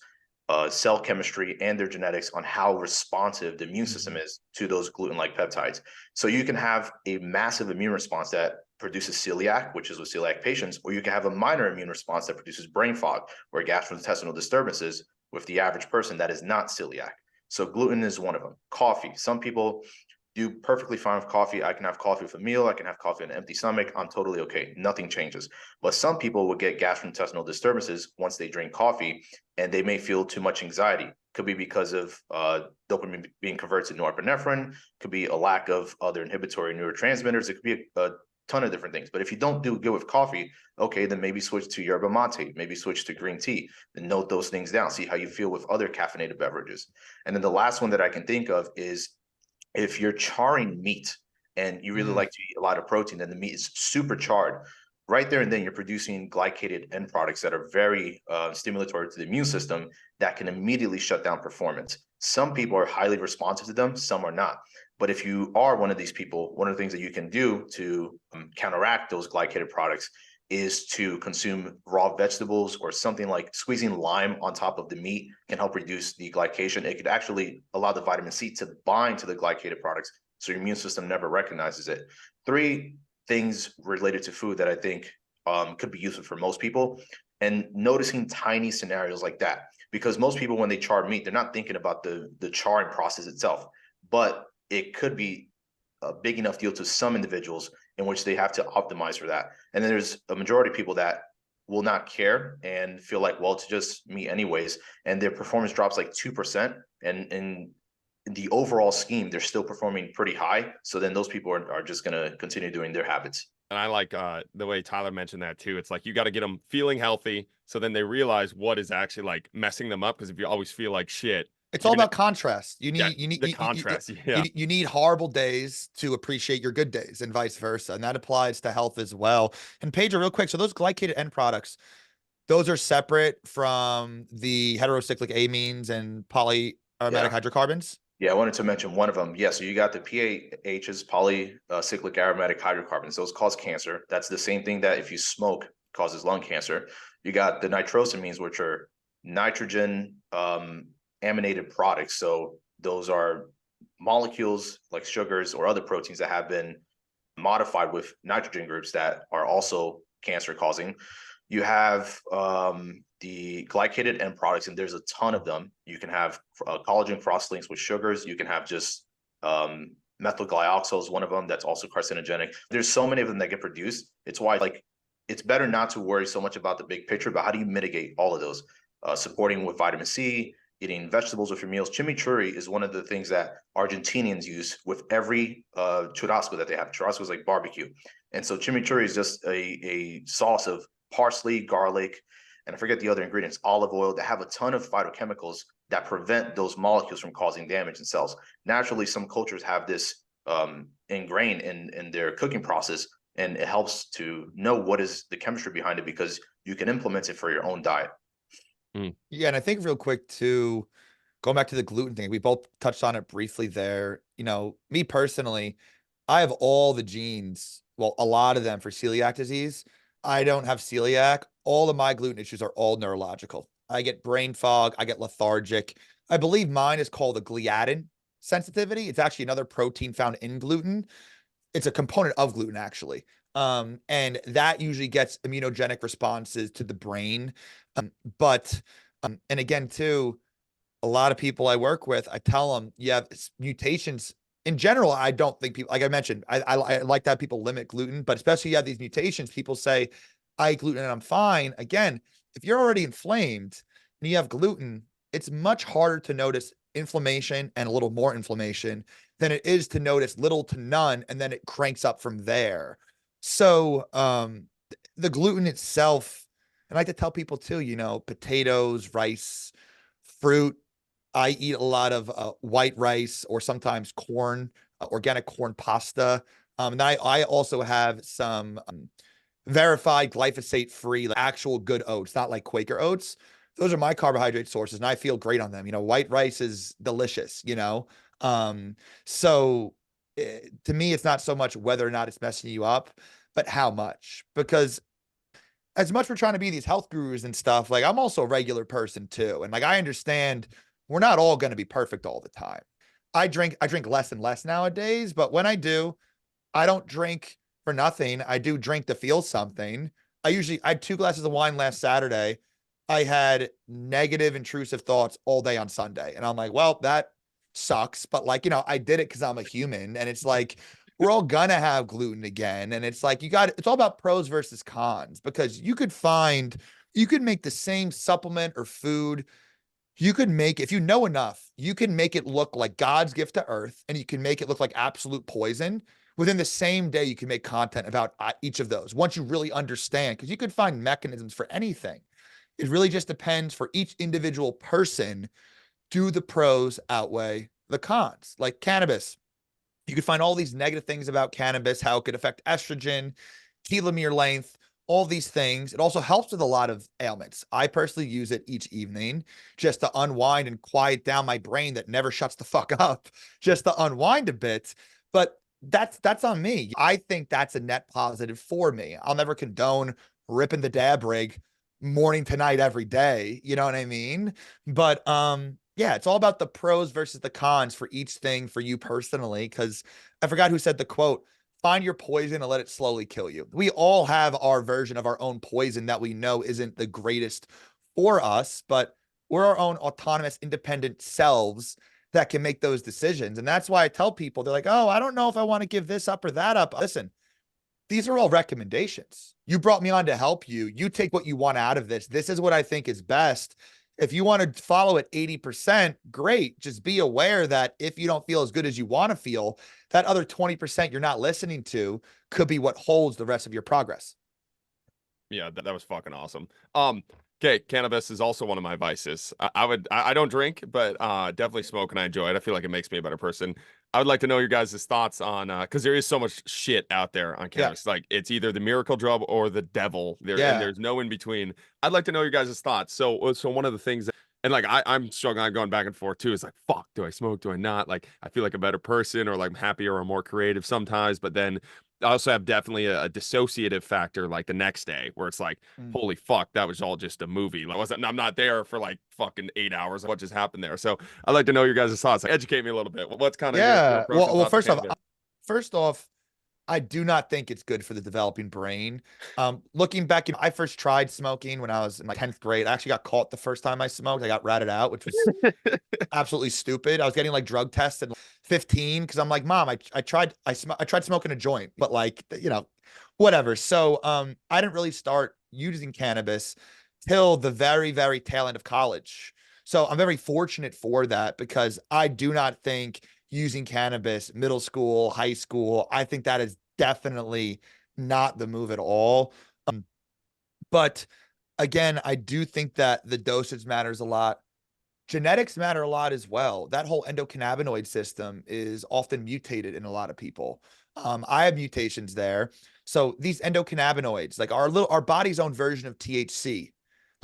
cell chemistry and their genetics on how responsive the immune system is to those gluten-like peptides. So you can have a massive immune response that produces celiac, which is with celiac patients, or you can have a minor immune response that produces brain fog or gastrointestinal disturbances with the average person that is not celiac. So gluten is one of them. Coffee. Some people do perfectly fine with coffee. I can have coffee with a meal. I can have coffee on an empty stomach. I'm totally okay. Nothing changes. But some people will get gastrointestinal disturbances once they drink coffee, and they may feel too much anxiety. Could be because of dopamine being converted to norepinephrine. Could be a lack of other inhibitory neurotransmitters. It could be a ton of different things. But if you don't do good with coffee, okay, then maybe switch to yerba mate, maybe switch to green tea, and note those things down. See how you feel with other caffeinated beverages. And then the last one that I can think of is if you're charring meat and you really like to eat a lot of protein and the meat is super charred, right there and then you're producing glycated end products that are very stimulatory to the immune system that can immediately shut down performance. Some people are highly responsive to them, some are not. But if you are one of these people, one of the things that you can do to counteract those glycated products is to consume raw vegetables, or something like squeezing lime on top of the meat can help reduce the glycation. It could actually allow the vitamin C to bind to the glycated products, so your immune system never recognizes it. 3 things related to food that I think could be useful for most people, and noticing tiny scenarios like that. Because most people, when they char meat, they're not thinking about the charring process itself, but it could be a big enough deal to some individuals in which they have to optimize for that. And then there's a majority of people that will not care and feel like, well, it's just me anyways, and their performance drops like 2%, and in the overall scheme they're still performing pretty high. So then those people are just going to continue doing their habits. And I like the way Tyler mentioned that too. It's like you got to get them feeling healthy, so then they realize what is actually like messing them up. Because if you always feel like shit, it's all about contrast. You need the contrast. You need horrible days to appreciate your good days, and vice versa. And that applies to health as well. And Pedro, real quick, so those glycated end products, those are separate from the heterocyclic amines and polyaromatic hydrocarbons. Yeah, I wanted to mention one of them. Yeah, so you got the PAHs, polycyclic aromatic hydrocarbons. Those cause cancer. That's the same thing that if you smoke causes lung cancer. You got the nitrosamines, which are nitrogen aminated products. So those are molecules like sugars or other proteins that have been modified with nitrogen groups that are also cancer causing. You have the glycated end products, and there's a ton of them. You can have collagen cross-links with sugars. You can have just methyl glyoxal is one of them that's also carcinogenic. There's so many of them that get produced. It's why it's better not to worry so much about the big picture, but how do you mitigate all of those? Supporting with vitamin C, eating vegetables with your meals. Chimichurri is one of the things that Argentinians use with every churrasco that they have. Churrasco is like barbecue. And so chimichurri is just a sauce of parsley, garlic, and I forget the other ingredients, olive oil, that have a ton of phytochemicals that prevent those molecules from causing damage in cells. Naturally, some cultures have this ingrained in their cooking process, and it helps to know what is the chemistry behind it because you can implement it for your own diet. Yeah, and I think real quick too, going back to the gluten thing, we both touched on it briefly there. You know, me personally, I have all the genes, well, a lot of them for celiac disease. I don't have celiac. All of my gluten issues are all neurological. I get brain fog, I get lethargic. I believe mine is called a gliadin sensitivity. It's actually another protein found in gluten. It's a component of gluten, actually. And that usually gets immunogenic responses to the brain. But and again, too, a lot of people I work with, I tell them you have mutations. In general, I don't think people, like I mentioned, I like that people limit gluten, but especially you have these mutations, people say, I eat gluten and I'm fine. Again, if you're already inflamed and you have gluten, it's much harder to notice inflammation and a little more inflammation than it is to notice little to none, and then it cranks up from there. So the gluten itself, and I like to tell people too, you know, potatoes, rice, fruit. I eat a lot of white rice or sometimes corn, organic corn pasta. And I also have some verified glyphosate-free, like actual good oats, not like Quaker oats. Those are my carbohydrate sources, and I feel great on them. You know, white rice is delicious, you know? So to me, it's not so much whether or not it's messing you up, but how much. Because as much we're trying to be these health gurus and stuff, like I'm also a regular person too. And like I understand we're not all going to be perfect all the time. I drink less and less nowadays, but when I do, I don't drink for nothing. I do drink to feel something. I had 2 glasses of wine last Saturday. I had negative intrusive thoughts all day on Sunday. And I'm like, well, that sucks. But like, you know, I did it because I'm a human. And it's like, we're all gonna have gluten again. And it's like, it's all about pros versus cons, because you could make the same supplement or food. You could make, if you know enough, you can make it look like God's gift to earth, and you can make it look like absolute poison. Within the same day, you can make content about each of those once you really understand, because you could find mechanisms for anything. It really just depends for each individual person. Do the pros outweigh the cons? Like cannabis, you could find all these negative things about cannabis, how it could affect estrogen, telomere length, all these things. It also helps with a lot of ailments. I personally use it each evening just to unwind and quiet down my brain that never shuts the fuck up, just to unwind a bit. But that's on me. I think that's a net positive for me. I'll never condone ripping the dab rig morning to night every day. You know what I mean? But yeah, it's all about the pros versus the cons for each thing for you personally. Because I forgot who said the quote, find your poison and let it slowly kill you. We all have our version of our own poison that we know isn't the greatest for us, but we're our own autonomous, independent selves that can make those decisions. And that's why I tell people, they're like, oh, I don't know if I want to give this up or that up. Listen, these are all recommendations. You brought me on to help you. You take what you want out of this. This is what I think is best. If you want to follow it 80%, great. Just be aware that if you don't feel as good as you want to feel, that other 20% you're not listening to could be what holds the rest of your progress. Yeah, that was fucking awesome. Okay, cannabis is also one of my vices. I don't drink, but definitely smoke, and I enjoy it. I feel like it makes me a better person. I would like to know your guys' thoughts on because there is so much shit out there on cannabis. Like it's either the miracle drug or the devil. And there's no in between. I'd like to know your guys' thoughts. So one of the things that, and like I'm struggling, I'm going back and forth too. It's like, fuck, do I smoke? Do I not? Like I feel like a better person, or like I'm happier or more creative sometimes, but then I also have definitely a dissociative factor like the next day where it's like, holy fuck, that was all just a movie. Like, I'm not there for like fucking 8 hours of what just happened there. So I'd like to know your guys' thoughts. Like, educate me a little bit. What's kind of your approach? Well, first off, I do not think it's good for the developing brain. Looking back, I first tried smoking when I was in like 10th grade. I actually got caught the first time I smoked. I got ratted out, which was absolutely stupid. I was getting like drug tests at 15 because I'm like, Mom, I tried smoking a joint, but like, you know, whatever. So I didn't really start using cannabis till the very, very tail end of college. So I'm very fortunate for that, because I do not think using cannabis, middle school, high school, I think that is definitely not the move at all. But again, I do think that the dosage matters a lot. Genetics matter a lot as well. That whole endocannabinoid system is often mutated in a lot of people. I have mutations there. So these endocannabinoids, like our body's own version of THC.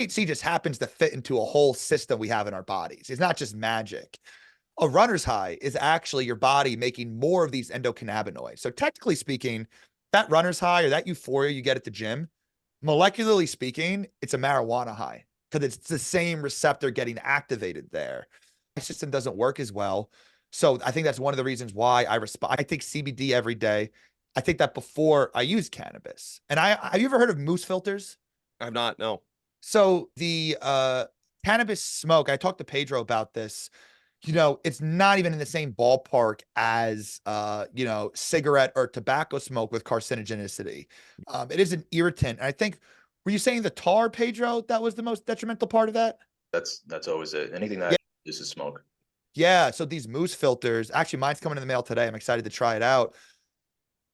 THC just happens to fit into a whole system we have in our bodies. It's not just magic. A runner's high is actually your body making more of these endocannabinoids. So technically speaking, that runner's high or that euphoria you get at the gym, molecularly speaking, it's a marijuana high, because it's the same receptor getting activated there. My system doesn't work as well. So I think that's one of the reasons why I take CBD every day. I take that before I use cannabis. And have you ever heard of moose filters? I've not, no. So the cannabis smoke, I talked to Pedro about this. It's not even in the same ballpark as cigarette or tobacco smoke with carcinogenicity. It is an irritant. And I think, were you saying the tar, Pedro, that was the most detrimental part of that? That's always it. Anything Yeah. that is smoke. Yeah. So these moose filters, actually, mine's coming in the mail today. I'm excited to try it out.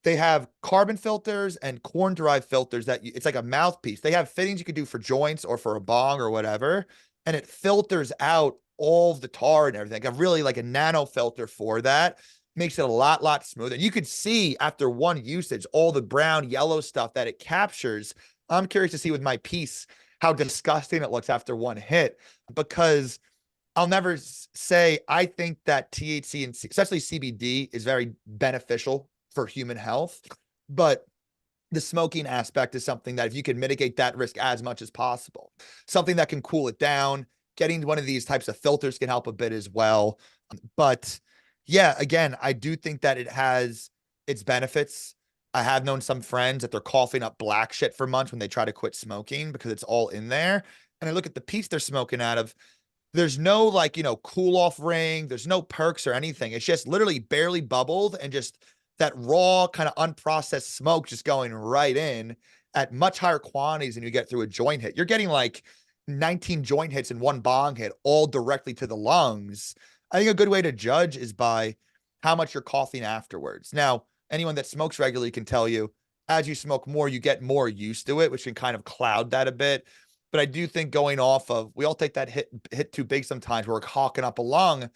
They have carbon filters and corn-derived filters it's like a mouthpiece. They have fittings you could do for joints or for a bong or whatever, and it filters out all of the tar and everything. Like really like a nano filter for that. Makes it a lot smoother. You could see after one usage all the brown, yellow stuff that it captures. I'm curious to see with my piece how disgusting it looks after one hit, because I'll never say I think that THC and especially CBD is very beneficial for human health, but the smoking aspect is something that if you can mitigate that risk as much as possible, something that can cool it down, getting one of these types of filters can help a bit as well. But yeah, again, I do think that it has its benefits. I have known some friends that they're coughing up black shit for months when they try to quit smoking because it's all in there. And I look at the piece they're smoking out of, there's no cool off ring. There's no perks or anything. It's just literally barely bubbled and just that raw kind of unprocessed smoke just going right in at much higher quantities than you get through a joint hit. You're getting like 19 joint hits in one bong hit, all directly to the lungs. I think a good way to judge is by how much you're coughing afterwards. Now, anyone that smokes regularly can tell you, as you smoke more, you get more used to it, which can kind of cloud that a bit. But I do think going off of, we all take that hit too big sometimes where we're hawking up a lung.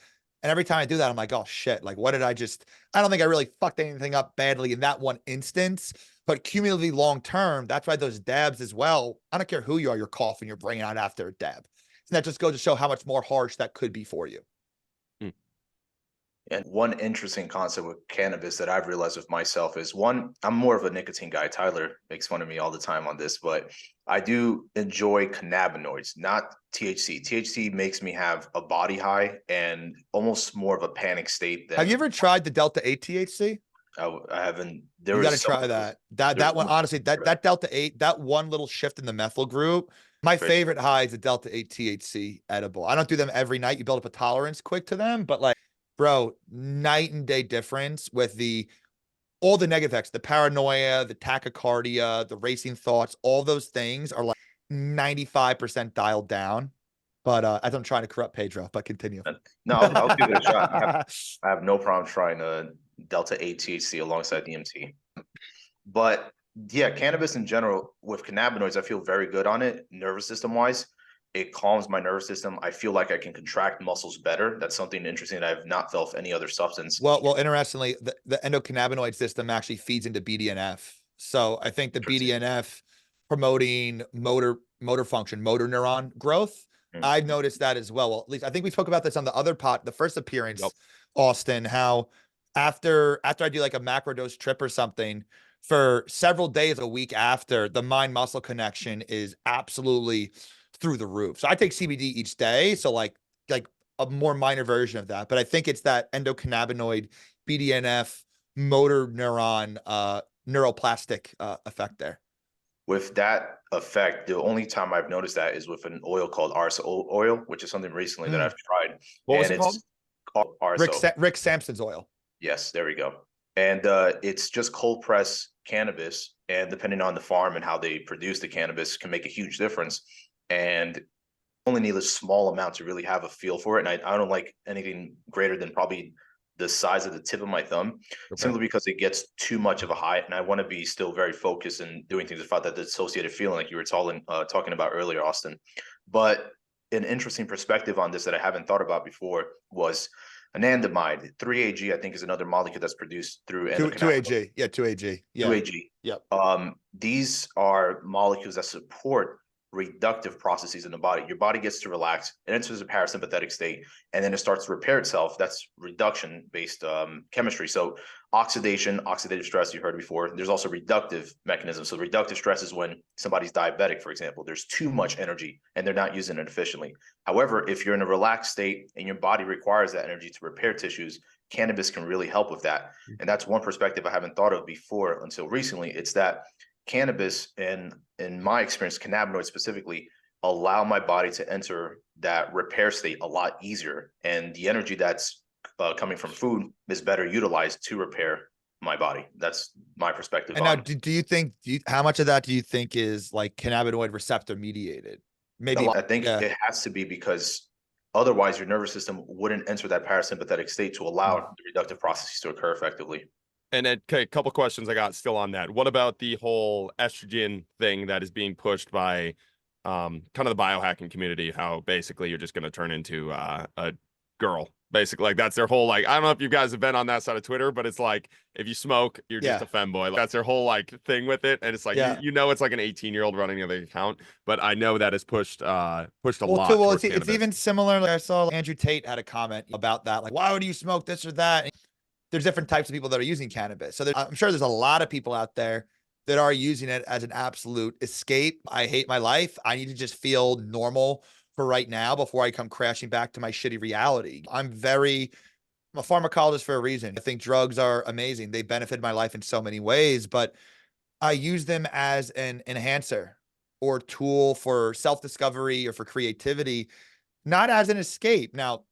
And every time I do that, I'm like, oh shit, like what did I don't think I really fucked anything up badly in that one instance, but cumulatively long term, that's why those dabs as well. I don't care who you are, you're coughing, you're bringing out after a dab. And that just goes to show how much more harsh that could be for you. And one interesting concept with cannabis that I've realized with myself is one, I'm more of a nicotine guy. Tyler makes fun of me all the time on this, but I do enjoy cannabinoids, not THC. THC makes me have a body high and almost more of a panic state. Have you ever tried the Delta 8 THC? I haven't. You got to try that. That one, honestly, that Delta 8, that one little shift in the methyl group. My favorite high is the Delta 8 THC edible. I don't do them every night. You build up a tolerance quick to them, but like, bro, night and day difference with all the negative effects, the paranoia, the tachycardia, the racing thoughts, all those things are like 95% dialed down. But as I'm trying to corrupt Pedro, but continue. No, I'll give it a shot. I have no problem trying a Delta 8 THC alongside DMT. But yeah, cannabis in general, with cannabinoids, I feel very good on it, nervous system wise. It calms my nervous system. I feel like I can contract muscles better. That's something interesting that I've not felt with any other substance. Well, interestingly, the endocannabinoid system actually feeds into BDNF. So I think the BDNF promoting motor function, motor neuron growth. I've noticed that as well. Well, at least I think we spoke about this on the other the first appearance, Austin, how after I do like a macrodose trip or something, for several days, a week after, the mind muscle connection is absolutely through the roof. So I take CBD each day. So like a more minor version of that, but I think it's that endocannabinoid BDNF motor neuron, neuroplastic effect there. With that effect, the only time I've noticed that is with an oil called RSO oil, which is something recently that I've tried. What was it called? Called RSO. Rick Sampson's oil. Yes, there we go. And it's just cold press cannabis, and depending on the farm and how they produce the cannabis can make a huge difference. And only need a small amount to really have a feel for it. And I don't like anything greater than probably the size of the tip of my thumb, simply because it gets too much of a high. And I want to be still very focused and doing things without that dissociated feeling like you were talking about earlier, Austin. But an interesting perspective on this that I haven't thought about before was anandamide. 3-AG, I think, is another molecule that's produced through 2-AG. Yeah, 2-AG. Yeah. 2-AG. Yep. These are molecules that support reductive processes in the body. Your body gets to relax, it enters a parasympathetic state, and then it starts to repair itself. That's reduction based chemistry. So oxidation, oxidative stress, you heard before. There's also reductive mechanisms. So reductive stress is when somebody's diabetic, for example. There's too much energy and they're not using it efficiently. However, if you're in a relaxed state and your body requires that energy to repair tissues, cannabis can really help with that. And that's one perspective I haven't thought of before until recently. It's that cannabis, and in my experience, cannabinoids specifically, allow my body to enter that repair state a lot easier. And the energy that's coming from food is better utilized to repair my body. That's my perspective. And now, do you think, how much of that do you think is like cannabinoid receptor mediated? Maybe. I think it has to be, because otherwise your nervous system wouldn't enter that parasympathetic state to allow the reductive processes to occur effectively. And then, okay, a couple questions I got still on that. What about the whole estrogen thing that is being pushed by kind of the biohacking community? How basically you're just going to turn into a girl, basically. Like that's their whole, like, I don't know if you guys have been on that side of Twitter, but it's like if you smoke, you're just a femboy. Like, that's their whole like thing with it. And it's like you know, it's like an 18-year-old running the account, but I know that has pushed a lot. Well, it's even similar. Like I saw Andrew Tate had a comment about that. Like, why would you smoke this or that? And there's different types of people that are using cannabis. So I'm sure there's a lot of people out there that are using it as an absolute escape. I hate my life. I need to just feel normal for right now before I come crashing back to my shitty reality. I'm a pharmacologist for a reason. I think drugs are amazing. They benefit my life in so many ways, but I use them as an enhancer or tool for self-discovery or for creativity, not as an escape. Now,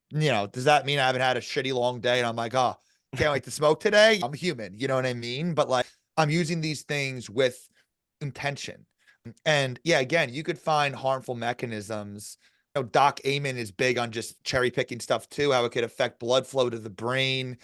you know, does that mean I haven't had a shitty long day and I'm like, oh, can't wait to smoke today? I'm human, you know what I mean? But like, I'm using these things with intention. And yeah, again, you could find harmful mechanisms. You know, Doc Amen is big on just cherry picking stuff too, how it could affect blood flow to the brain.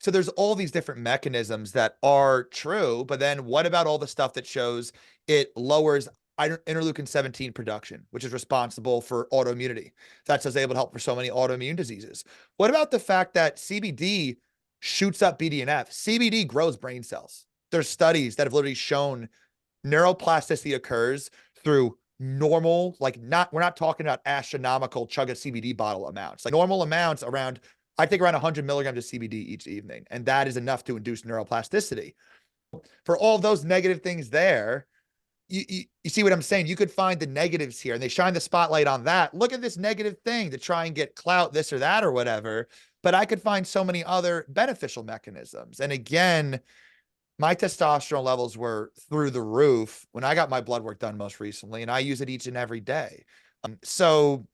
So there's all these different mechanisms that are true, but then what about all the stuff that shows it lowers interleukin 17 production, which is responsible for autoimmunity? That's what's able to help for so many autoimmune diseases. What about the fact that CBD shoots up BDNF? CBD grows brain cells. There's studies that have literally shown neuroplasticity occurs through normal, like we're not talking about astronomical chug a CBD bottle amounts, like normal amounts around, I take around 100 milligrams of CBD each evening. And that is enough to induce neuroplasticity. For all those negative things there, you see what I'm saying? You could find the negatives here and they shine the spotlight on that. Look at this negative thing to try and get clout, this or that or whatever. But I could find so many other beneficial mechanisms. And again, my testosterone levels were through the roof when I got my blood work done most recently, and I use it each and every day. So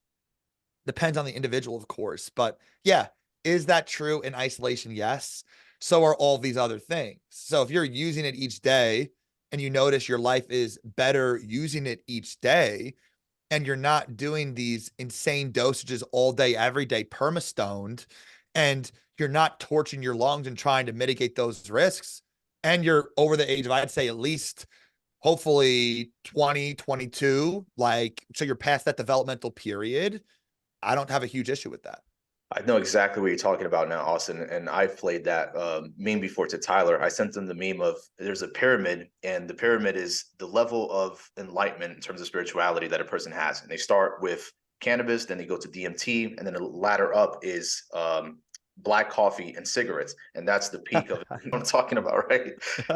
depends on the individual, of course, but yeah, is that true in isolation? Yes. So are all these other things. So if you're using it each day and you notice your life is better using it each day, and you're not doing these insane dosages all day, every day, perma-stoned, and you're not torching your lungs and trying to mitigate those risks, and you're over the age of, I'd say at least, hopefully 20, 22, like, so you're past that developmental period, I don't have a huge issue with that. I know exactly what you're talking about now, Austin, and I've played that meme before to Tyler. I sent them the meme of there's a pyramid, and the pyramid is the level of enlightenment in terms of spirituality that a person has. And they start with cannabis, then they go to DMT, and then the ladder up is black coffee and cigarettes. And that's the peak of what I'm talking about, right?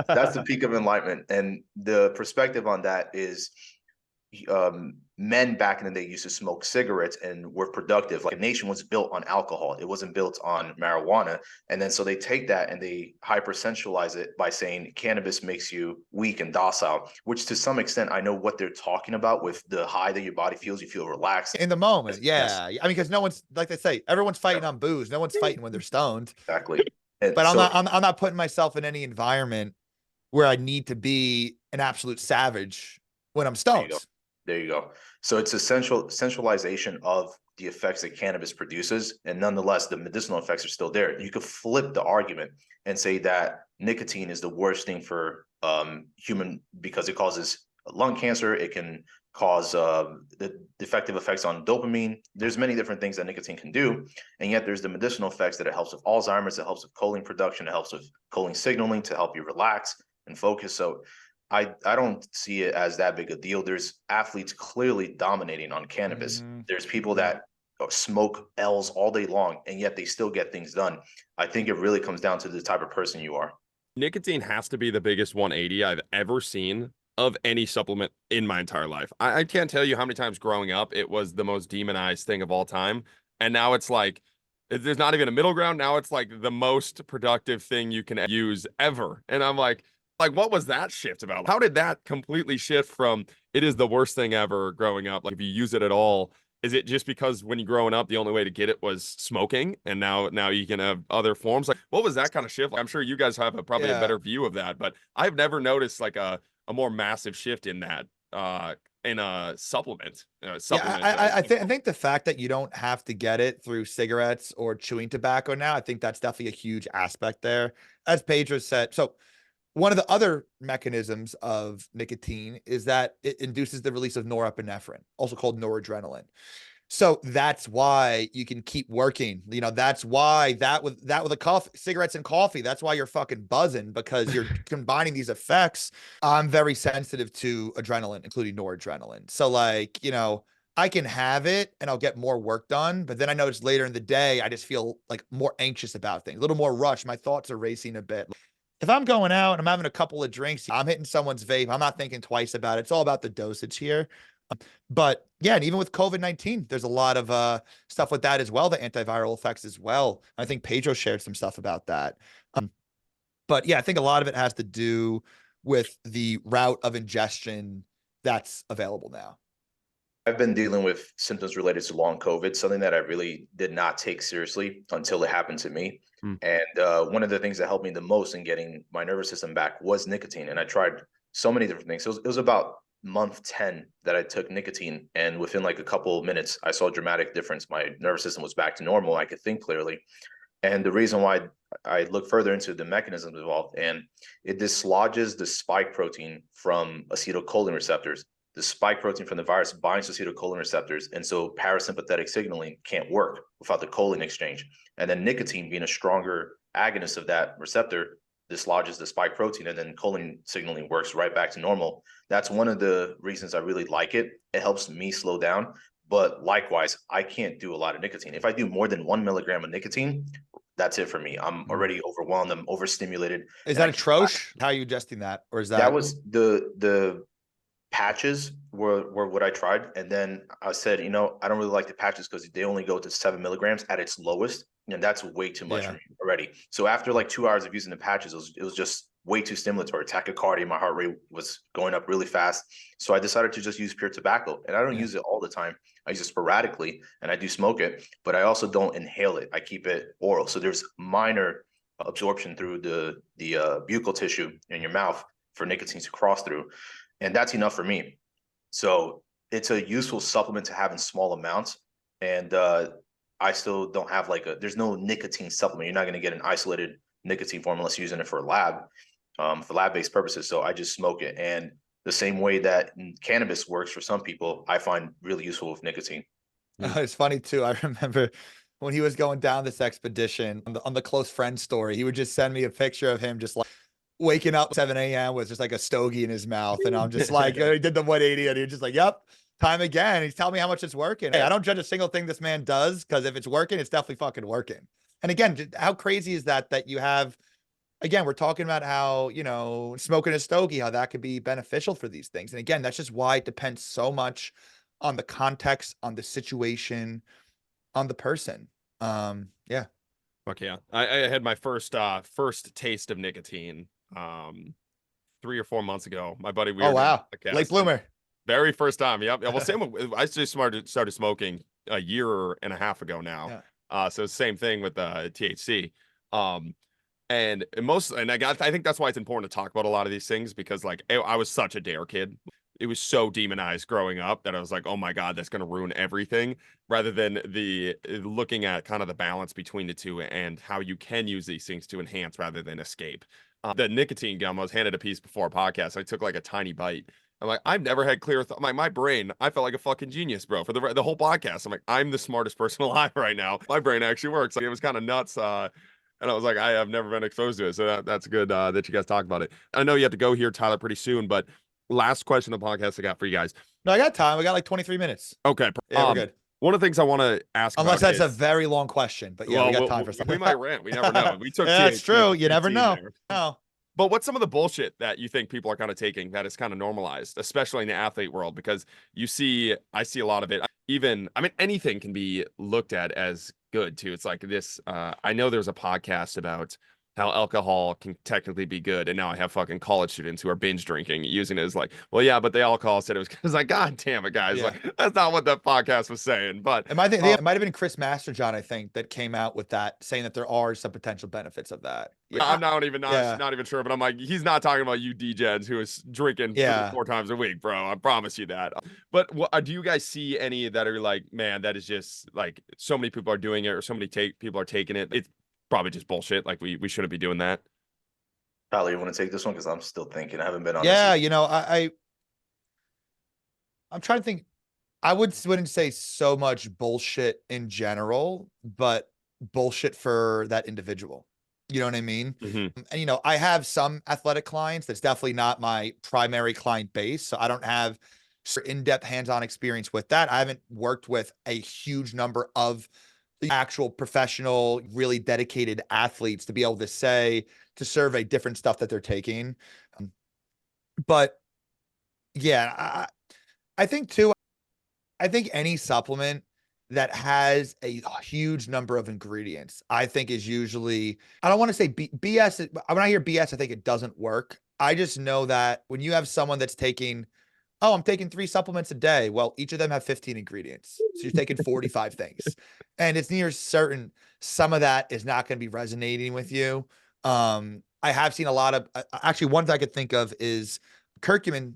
That's the peak of enlightenment. And the perspective on that is men back in the day used to smoke cigarettes and were productive. Like a nation was built on alcohol. It wasn't built on marijuana. And then so they take that and they hypersensualize it by saying cannabis makes you weak and docile, which to some extent, I know what they're talking about with the high that your body feels. You feel relaxed. In the moment. Yeah. I mean, because no one's, like they say, everyone's fighting on booze. No one's fighting when they're stoned. Exactly. And but I'm not putting myself in any environment where I need to be an absolute savage when I'm stoned. There you go. So it's a centralization of the effects that cannabis produces, and nonetheless, the medicinal effects are still there. You could flip the argument and say that nicotine is the worst thing for human because it causes lung cancer. It can cause the defective effects on dopamine. There's many different things that nicotine can do, and yet there's the medicinal effects that it helps with Alzheimer's, it helps with choline production, it helps with choline signaling to help you relax and focus. So I don't see it as that big a deal. There's athletes clearly dominating on cannabis. There's people that smoke L's all day long, and yet they still get things done. I think it really comes down to the type of person you are. Nicotine has to be the biggest 180 I've ever seen of any supplement in my entire life. I can't tell you how many times growing up it was the most demonized thing of all time. And now it's like, there's not even a middle ground. Now it's like the most productive thing you can use ever. And I'm like, what was that shift about? How did that completely shift from it is the worst thing ever growing up? Like, if you use it at all, is it just because when you're growing up, the only way to get it was smoking, and now you can have other forms? Like, what was that kind of shift? Like, I'm sure you guys have probably a better view of that, but I've never noticed like a more massive shift in that in a supplement. I think the fact that you don't have to get it through cigarettes or chewing tobacco now, I think that's definitely a huge aspect there. As Pedro said, so one of the other mechanisms of nicotine is that it induces the release of norepinephrine, also called noradrenaline. So that's why you can keep working. You know, that's why that with a coffee, cigarettes and coffee, that's why you're fucking buzzing, because you're combining these effects. I'm very sensitive to adrenaline, including noradrenaline. So like, you know, I can have it and I'll get more work done, but then I notice later in the day, I just feel like more anxious about things, a little more rushed. My thoughts are racing a bit. If I'm going out and I'm having a couple of drinks, I'm hitting someone's vape, I'm not thinking twice about it. It's all about the dosage here. But yeah, and even with COVID-19, there's a lot of stuff with that as well, the antiviral effects as well. I think Pedro shared some stuff about that. But yeah, I think a lot of it has to do with the route of ingestion that's available now. I've been dealing with symptoms related to long COVID, something that I really did not take seriously until it happened to me. And one of the things that helped me the most in getting my nervous system back was nicotine. And I tried so many different things. It was about month 10 that I took nicotine. And within like a couple of minutes, I saw a dramatic difference. My nervous system was back to normal. I could think clearly. And the reason why I look further into the mechanisms involved, and it dislodges the spike protein from acetylcholine receptors. The spike protein from the virus binds to acetylcholine receptors, and so parasympathetic signaling can't work without the choline exchange. And then nicotine, being a stronger agonist of that receptor, dislodges the spike protein, and then choline signaling works right back to normal. That's one of the reasons I really like it. It helps me slow down. But likewise, I can't do a lot of nicotine. If I do more than 1 milligram of nicotine, that's it for me. I'm already overwhelmed. I'm overstimulated. Is that atrocious? How are you adjusting that? Or is that was the patches were what I tried. And then I said, you know, I don't really like the patches because they only go to 7 milligrams at its lowest. And that's way too much for me already. So after like 2 hours of using the patches, it was just way too stimulatory. Tachycardia, my heart rate was going up really fast. So I decided to just use pure tobacco. And I don't use it all the time. I use it sporadically, and I do smoke it, but I also don't inhale it. I keep it oral. So there's minor absorption through the buccal tissue in your mouth for nicotine to cross through. And that's enough for me. So it's a useful supplement to have in small amounts. And I still don't have there's no nicotine supplement. You're not going to get an isolated nicotine form unless you're using it for lab-based purposes. So I just smoke it. And the same way that cannabis works for some people, I find really useful with nicotine. It's funny too. I remember when he was going down this expedition on the close friend story, he would just send me a picture of him just like waking up 7 a.m. with just like a stogie in his mouth. And I'm just like, he did the 180 and he's just like, yep, time again. He's telling me how much it's working. Hey, I don't judge a single thing this man does, because if it's working, it's definitely fucking working. And again, how crazy is that you have, again, we're talking about how, you know, smoking a stogie, how that could be beneficial for these things. And again, that's just why it depends so much on the context, on the situation, on the person. Yeah. Fuck yeah. I had my first taste of nicotine 3 or 4 months ago. My buddy, Oh wow, late bloomer. Very first time. Yep. Well, same. I just started smoking a year and a half ago now. Yeah. So same thing with THC. And I think that's why it's important to talk about a lot of these things, because like I was such a dare kid. it was so demonized growing up that I was like, oh my God, that's going to ruin everything, rather than the looking at kind of the balance between the two and how you can use these things to enhance rather than escape. The nicotine gum, I was handed a piece before a podcast. I took like a tiny bite. I'm like, I've never had clear thought. My brain, I felt like a fucking genius, bro, for the whole podcast. I'm like, I'm the smartest person alive right now. My brain actually works. Like, it was kind of nuts. And I was like, I have never been exposed to it. So that's good that you guys talk about it. I know you have to go here, Tyler, pretty soon, but last question of the podcast I got for you guys. No, I got time. We got like 23 minutes. Okay. Yeah, we're good. One of the things I want to ask Unless about that's a very long question, but yeah, well, we got time for we might rant. We never know. We took yeah, that's THC true. for You never 15 know. there. No. But what's some of the bullshit that you think people are kind of taking that is kind of normalized, especially in the athlete world? Because I see a lot of it. Even, I mean, anything can be looked at as good too. It's like this. I know there's a podcast about how alcohol can technically be good, and now I have fucking college students who are binge drinking, using it as like, well, yeah, but the alcohol said it was. It's like, God damn it, guys! Yeah. Like, that's not what that podcast was saying. But it might have been Chris Masterjohn, I think, that came out with that, saying that there are some potential benefits of that. Yeah, I'm not even sure, but I'm like, he's not talking about you degens who is drinking 4 times a week, bro. I promise you that. But do you guys see any that are like, man, that is just like so many people are doing it, or so many people are taking it? It's probably just bullshit. Like we shouldn't be doing that. Tyler, you want to take this one? Because I'm still thinking. I haven't been on. Yeah, I'm trying to think. I wouldn't say so much bullshit in general, but bullshit for that individual. You know what I mean? Mm-hmm. And I have some athletic clients. That's definitely not my primary client base, so I don't have in-depth hands-on experience with that. I haven't worked with a huge number of the actual professional, really dedicated athletes to be able to survey different stuff that they're taking. But yeah, I think too, I think any supplement that has a huge number of ingredients, I think is usually, I don't want to say BS. When I hear BS, I think it doesn't work. I just know that when you have someone that's taking, oh, I'm taking 3 supplements a day. Well, each of them have 15 ingredients. So you're taking 45 things. And it's near certain some of that is not going to be resonating with you. I have seen a lot of, actually, one that I could think of is curcumin,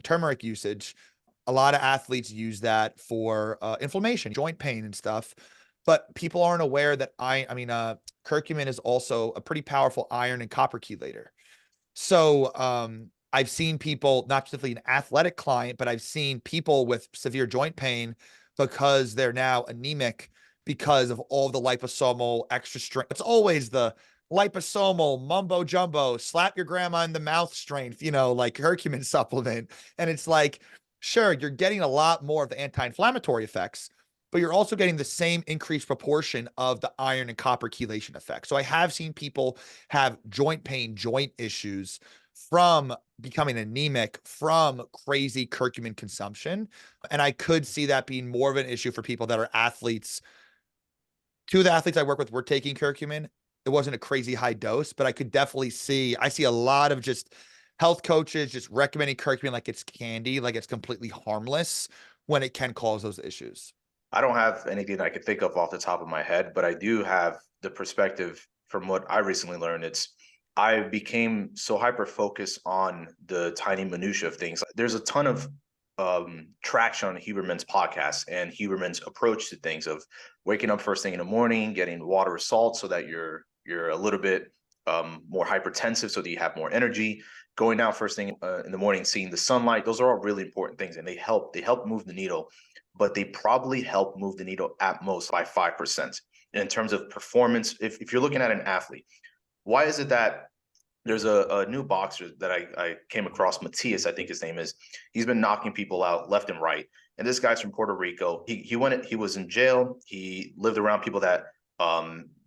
turmeric usage. A lot of athletes use that for inflammation, joint pain and stuff. But people aren't aware that curcumin is also a pretty powerful iron and copper chelator. So I've seen people, not specifically an athletic client, but I've seen people with severe joint pain because they're now anemic because of all the liposomal extra strength. It's always the liposomal mumbo jumbo, slap your grandma in the mouth strength, like curcumin supplement. And it's like, sure, you're getting a lot more of the anti-inflammatory effects, but you're also getting the same increased proportion of the iron and copper chelation effect. So I have seen people have joint pain, joint issues from becoming anemic from crazy curcumin consumption. And I could see that being more of an issue for people that are athletes. 2 of the athletes I work with were taking curcumin. It wasn't a crazy high dose, but I could definitely I see a lot of just health coaches just recommending curcumin like it's candy, like it's completely harmless when it can cause those issues. I don't have anything I could think of off the top of my head, but I do have the perspective from what I recently learned. I became so hyper-focused on the tiny minutia of things. There's a ton of traction on Huberman's podcast and Huberman's approach to things of waking up first thing in the morning, getting water or salt so that you're a little bit more hypertensive so that you have more energy, going out first thing in the morning, seeing the sunlight. Those are all really important things, and they help move the needle, but they probably help move the needle at most by 5%. In terms of performance, if you're looking at an athlete, why is it that there's a new boxer that I came across, Matias, I think his name is. He's been knocking people out left and right. And this guy's from Puerto Rico. He was in jail. He lived around people that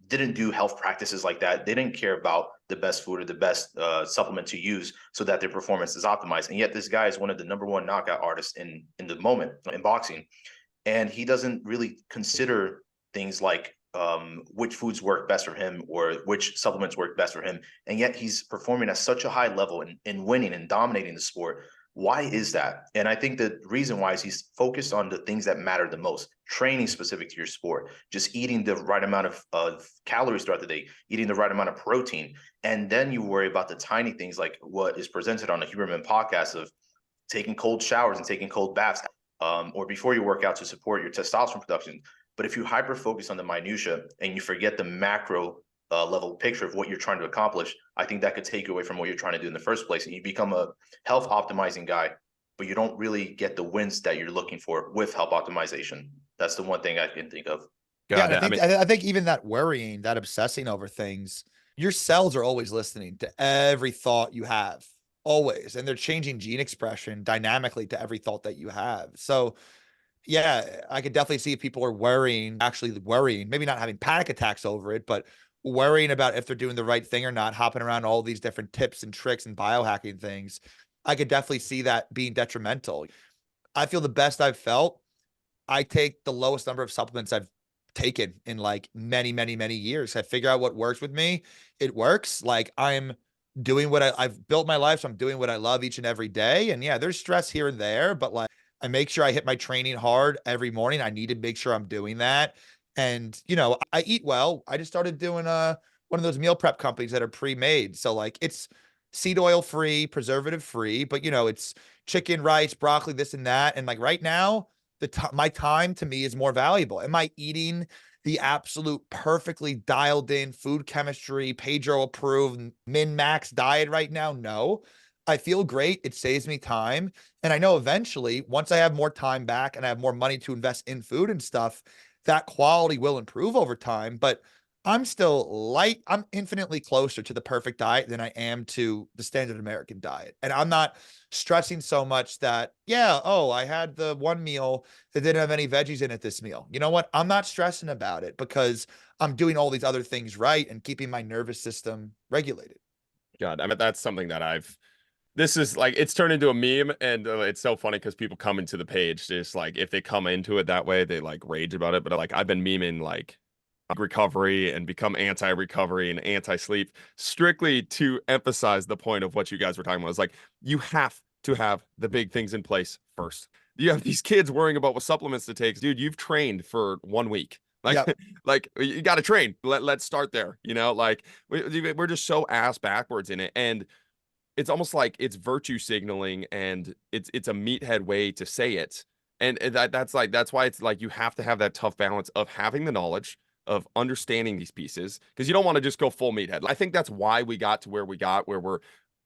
didn't do health practices like that. They didn't care about the best food or the best supplement to use so that their performance is optimized. And yet this guy is one of the #1 knockout artists in the moment in boxing. And he doesn't really consider things like which foods work best for him or which supplements work best for him. And yet he's performing at such a high level and winning and dominating the sport. Why is that? And I think the reason why is he's focused on the things that matter the most. Training specific to your sport, just eating the right amount of calories throughout the day, eating the right amount of protein. And then you worry about the tiny things like what is presented on the Huberman podcast of taking cold showers and taking cold baths, or before you work out to support your testosterone production. But if you hyper focus on the minutia and you forget the macro level picture of what you're trying to accomplish, I think that could take you away from what you're trying to do in the first place. And you become a health optimizing guy, but you don't really get the wins that you're looking for with health optimization. That's the one thing I can think of. Yeah, and I think even that worrying, that obsessing over things, your cells are always listening to every thought you have, always, and they're changing gene expression dynamically to every thought that you have. So yeah, I could definitely see if people are worrying, actually worrying, maybe not having panic attacks over it, but worrying about if they're doing the right thing or not, hopping around all these different tips and tricks and biohacking things. I could definitely see that being detrimental. I feel the best I've felt. I take the lowest number of supplements I've taken in like many, many, many years. I figure out what works with me. It works. Like I'm doing what I've built my life. So I'm doing what I love each and every day. And yeah, there's stress here and there, but like I make sure I hit my training hard every morning. I need to make sure I'm doing that. And, you know, I eat well. I just started doing one of those meal prep companies that are pre-made. So like it's seed oil free, preservative free, but you know, it's chicken, rice, broccoli, this and that. And like right now, my time to me is more valuable. Am I eating the absolute perfectly dialed in food chemistry, Pedro approved min max diet right now? No. I feel great. It saves me time. And I know eventually, once I have more time back and I have more money to invest in food and stuff, that quality will improve over time. But I'm still I'm infinitely closer to the perfect diet than I am to the standard American diet. And I'm not stressing so much that, yeah, oh, I had the one meal that didn't have any veggies in it this meal. You know what? I'm not stressing about it because I'm doing all these other things right and keeping my nervous system regulated. God, I mean, that's something that this is like, it's turned into a meme, and it's so funny because people come into the page, just like, if they come into it that way, they like rage about it. But like, I've been memeing like recovery and become anti-recovery and anti-sleep strictly to emphasize the point of what you guys were talking about. It's like, you have to have the big things in place first. You have these kids worrying about what supplements to take. Dude, you've trained for 1 week. Like, Yep. like you got to train. Let's start there. You know, like we're just so ass backwards in it. And it's almost like it's virtue signaling, and it's a meathead way to say it. And that's why it's like you have to have that tough balance of having the knowledge, of understanding these pieces, because you don't want to just go full meathead. I think that's why we got to where we got, where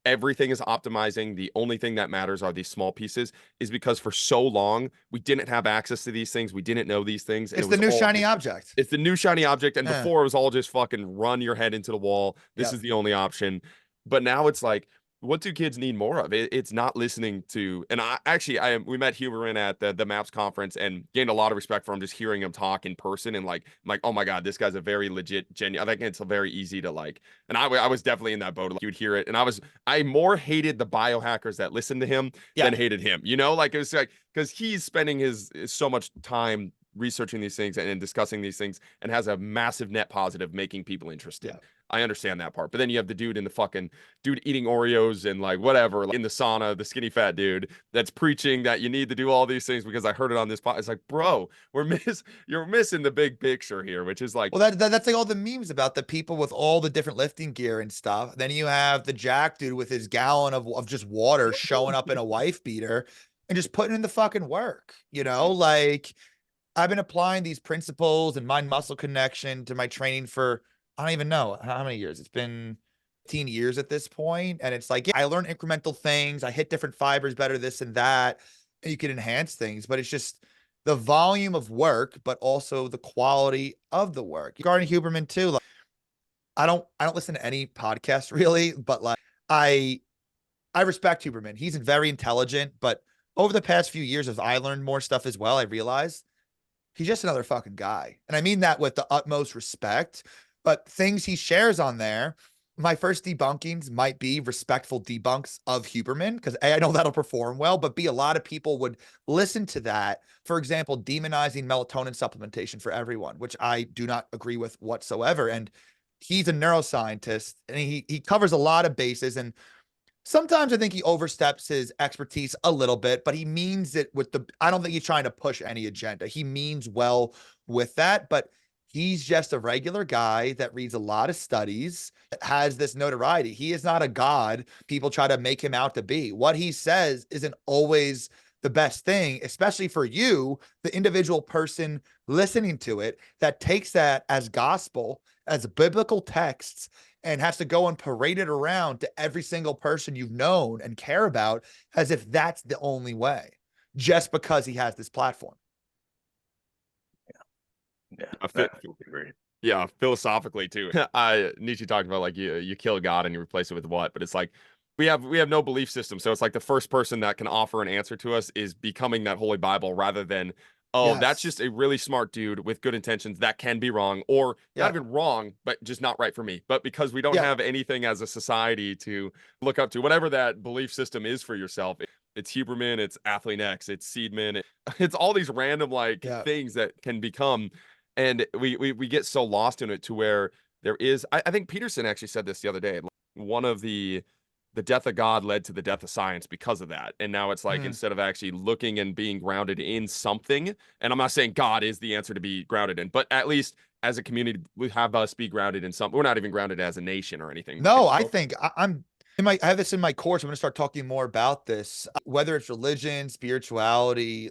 everything is optimizing. The only thing that matters are these small pieces, is because for so long we didn't have access to these things. We didn't know these things. It's the new shiny object. It's the new shiny object. And Yeah. before it was all just fucking run your head into the wall. This is the only option. But now it's like, what do kids need more of? It's not listening to, and we met Huberman at the MAPS conference and gained a lot of respect for him, just hearing him talk in person. And like, I'm like, oh my God, this guy's a very legit, genuine. I think it's very easy to like, and I was definitely in that boat. Like, you would hear it. And I more hated the biohackers that listened to him than hated him, you know, like, it was like, because he's spending his so much time researching these things and discussing these things, and has a massive net positive, making people interested. Yeah. I understand that part. But then you have the dude eating Oreos and like whatever, like in the sauna, the skinny fat dude that's preaching that you need to do all these things because I heard it on this podcast. It's like, bro, you're missing the big picture here, which is like, well, that's like all the memes about the people with all the different lifting gear and stuff. Then you have the jack dude with his gallon of just water showing up in a wife beater and just putting in the fucking work, you know, like I've been applying these principles and mind muscle connection to my training for, I don't even know how many years. It's been 15 years at this point. And it's like, yeah, I learn incremental things. I hit different fibers better, this and that. And you can enhance things, but it's just the volume of work, but also the quality of the work. Regarding Huberman too, like I don't listen to any podcast really, but like I respect Huberman. He's very intelligent, but over the past few years, as I learned more stuff as well, I realized he's just another fucking guy. And I mean that with the utmost respect. But things he shares on there, my first debunkings might be respectful debunks of Huberman, because A, I know that'll perform well, but B, a lot of people would listen to that. For example, demonizing melatonin supplementation for everyone, which I do not agree with whatsoever. And he's a neuroscientist, and he covers a lot of bases. And sometimes I think he oversteps his expertise a little bit, but he means it I don't think he's trying to push any agenda. He means well with that, but He's just a regular guy that reads a lot of studies, has this notoriety. He is not a god people try to make him out to be. What he says isn't always the best thing, especially for you, the individual person listening to it, that takes that as gospel, as biblical texts, and has to go and parade it around to every single person you've known and care about as if that's the only way, just because he has this platform. Yeah, I agree. Yeah, philosophically too. Nietzsche talked about like you kill God and you replace it with what, but it's like we have no belief system. So it's like the first person that can offer an answer to us is becoming that Holy Bible rather than, oh, that's Yes. just a really smart dude with good intentions that can be wrong, or not Yeah. even wrong, but just not right for me. But because we don't Yeah. have anything as a society to look up to, whatever that belief system is for yourself, it's Huberman, it's Athlean X, it's Seedman, it's all these random like Yeah. things that can become. And we get so lost in it to where there is, I think Peterson actually said this the other day. Like, one of the death of God led to the death of science because of that. And now it's like instead of actually looking and being grounded in something, and I'm not saying God is the answer to be grounded in, but at least as a community, we have us be grounded in something. We're not even grounded as a nation or anything. No, I think I'm in my, I have this in my course. I'm going to start talking more about this, whether it's religion, spirituality.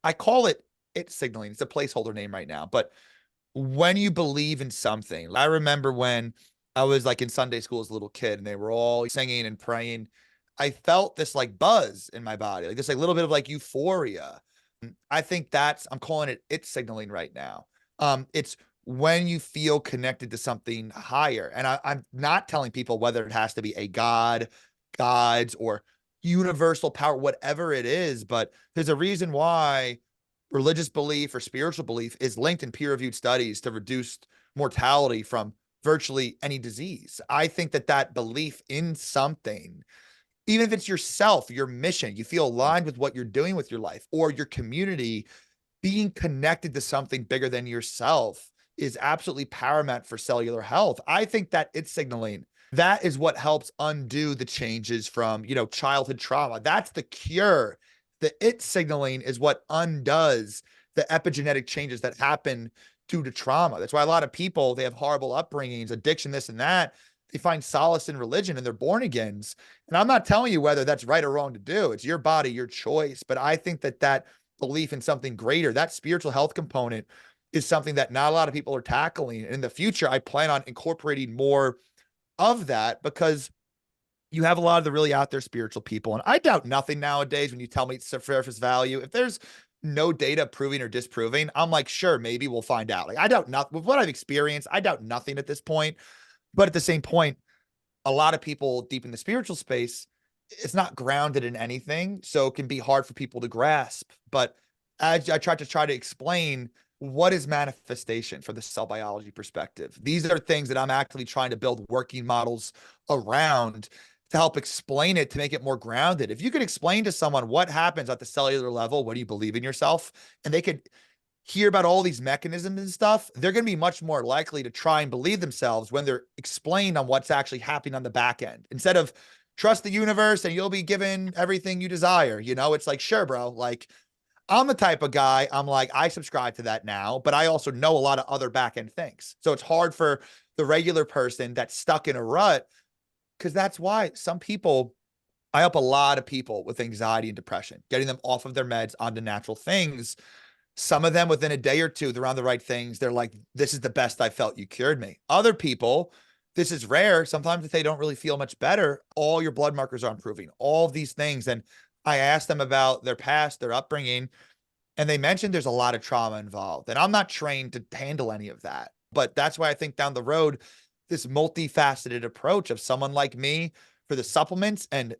I call it signaling. It's a placeholder name right now, but when you believe in something, I remember when I was like in Sunday school as a little kid and they were all singing and praying, I felt this like buzz in my body, like this like little bit of like euphoria. I think I'm calling it signaling right now. It's when you feel connected to something higher. And I'm not telling people whether it has to be a god, gods, or universal power, whatever it is, but there's a reason why religious belief or spiritual belief is linked in peer-reviewed studies to reduced mortality from virtually any disease. I think that belief in something, even if it's yourself, your mission, you feel aligned with what you're doing with your life or your community, being connected to something bigger than yourself is absolutely paramount for cellular health. I think that it's signaling. That is what helps undo the changes from, childhood trauma. That's the cure. The it signaling is what undoes the epigenetic changes that happen due to trauma. That's why a lot of people, they have horrible upbringings, addiction, this and that. They find solace in religion and they're born agains. And I'm not telling you whether that's right or wrong to do. It's your body, your choice. But I think that belief in something greater, that spiritual health component, is something that not a lot of people are tackling. And in the future, I plan on incorporating more of that because you have a lot of the really out there spiritual people. And I doubt nothing nowadays when you tell me it's surface value. If there's no data proving or disproving, I'm like, sure, maybe we'll find out. Like, I doubt nothing with what I've experienced. I doubt nothing at this point. But at the same point, a lot of people deep in the spiritual space, it's not grounded in anything. So it can be hard for people to grasp. But as I try to explain, what is manifestation for the cell biology perspective? These are things that I'm actively trying to build working models around to help explain it, to make it more grounded. If you could explain to someone what happens at the cellular level, what do you believe in yourself? And they could hear about all these mechanisms and stuff, they're going to be much more likely to try and believe themselves when they're explained on what's actually happening on the back end. Instead of trust the universe and you'll be given everything you desire. It's like, sure, bro, like, I'm the type of guy, I'm like, I subscribe to that now, but I also know a lot of other back end things. So it's hard for the regular person that's stuck in a rut, because that's why some people, I help a lot of people with anxiety and depression, getting them off of their meds onto natural things. Some of them within a day or two, they're on the right things. They're like, this is the best I felt. You cured me. Other people, this is rare. Sometimes if they don't really feel much better, all your blood markers are improving, all of these things. And I asked them about their past, their upbringing, and they mentioned there's a lot of trauma involved. And I'm not trained to handle any of that. But that's why I think down the road, this multifaceted approach of someone like me for the supplements and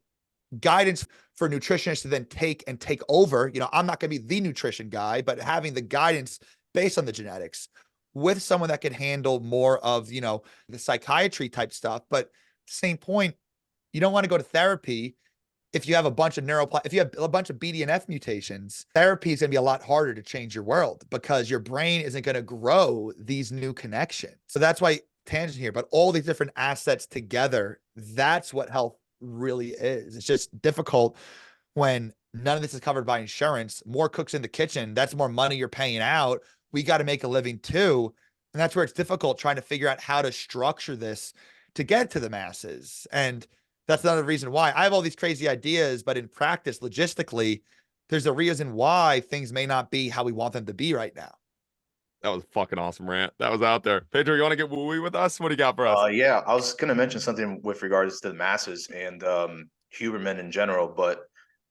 guidance for nutritionists to then take over. I'm not going to be the nutrition guy, but having the guidance based on the genetics with someone that can handle more of, the psychiatry type stuff. But same point, you don't want to go to therapy if you have a bunch of if you have a bunch of BDNF mutations. Therapy is going to be a lot harder to change your world because your brain isn't going to grow these new connections. So that's why tangent here, but all these different assets together, that's what health really is. It's just difficult when none of this is covered by insurance. More cooks in the kitchen, that's more money you're paying out. We got to make a living too. And that's where it's difficult trying to figure out how to structure this to get to the masses. And that's another reason why I have all these crazy ideas, but in practice, logistically, there's a reason why things may not be how we want them to be right now. That was a fucking awesome rant. That was out there. Pedro, you want to get wooey with us? What do you got for us? Yeah, I was going to mention something with regards to the masses and Huberman in general, but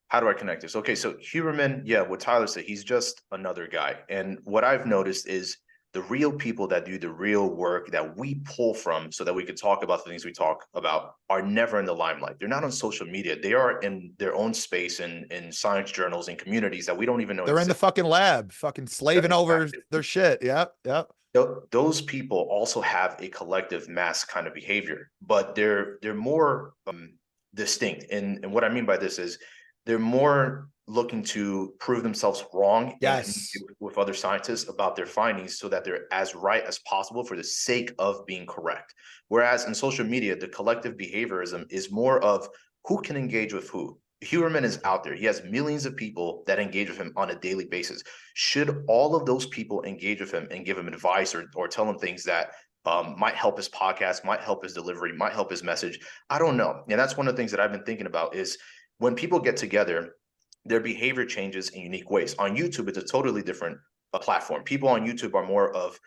how do I connect this? Okay, so Huberman, yeah, what Tyler said, he's just another guy. And what I've noticed is the real people that do the real work that we pull from so that we could talk about the things we talk about are never in the limelight. They're not on social media. They are in their own space in science journals and communities that we don't even know. They're in the fucking lab, fucking slaving over their shit. Yep. Those people also have a collective mass kind of behavior, but they're more distinct. And what I mean by this is they're more looking to prove themselves wrong with other scientists about their findings so that they're as right as possible for the sake of being correct. Whereas in social media, the collective behaviorism is more of who can engage with who. Huberman is out there. He has millions of people that engage with him on a daily basis. Should all of those people engage with him and give him advice or tell him things that might help his podcast, might help his delivery, might help his message? I don't know. And that's one of the things that I've been thinking about is when people get together, their behavior changes in unique ways. On YouTube, it's a totally different platform. People on YouTube are more of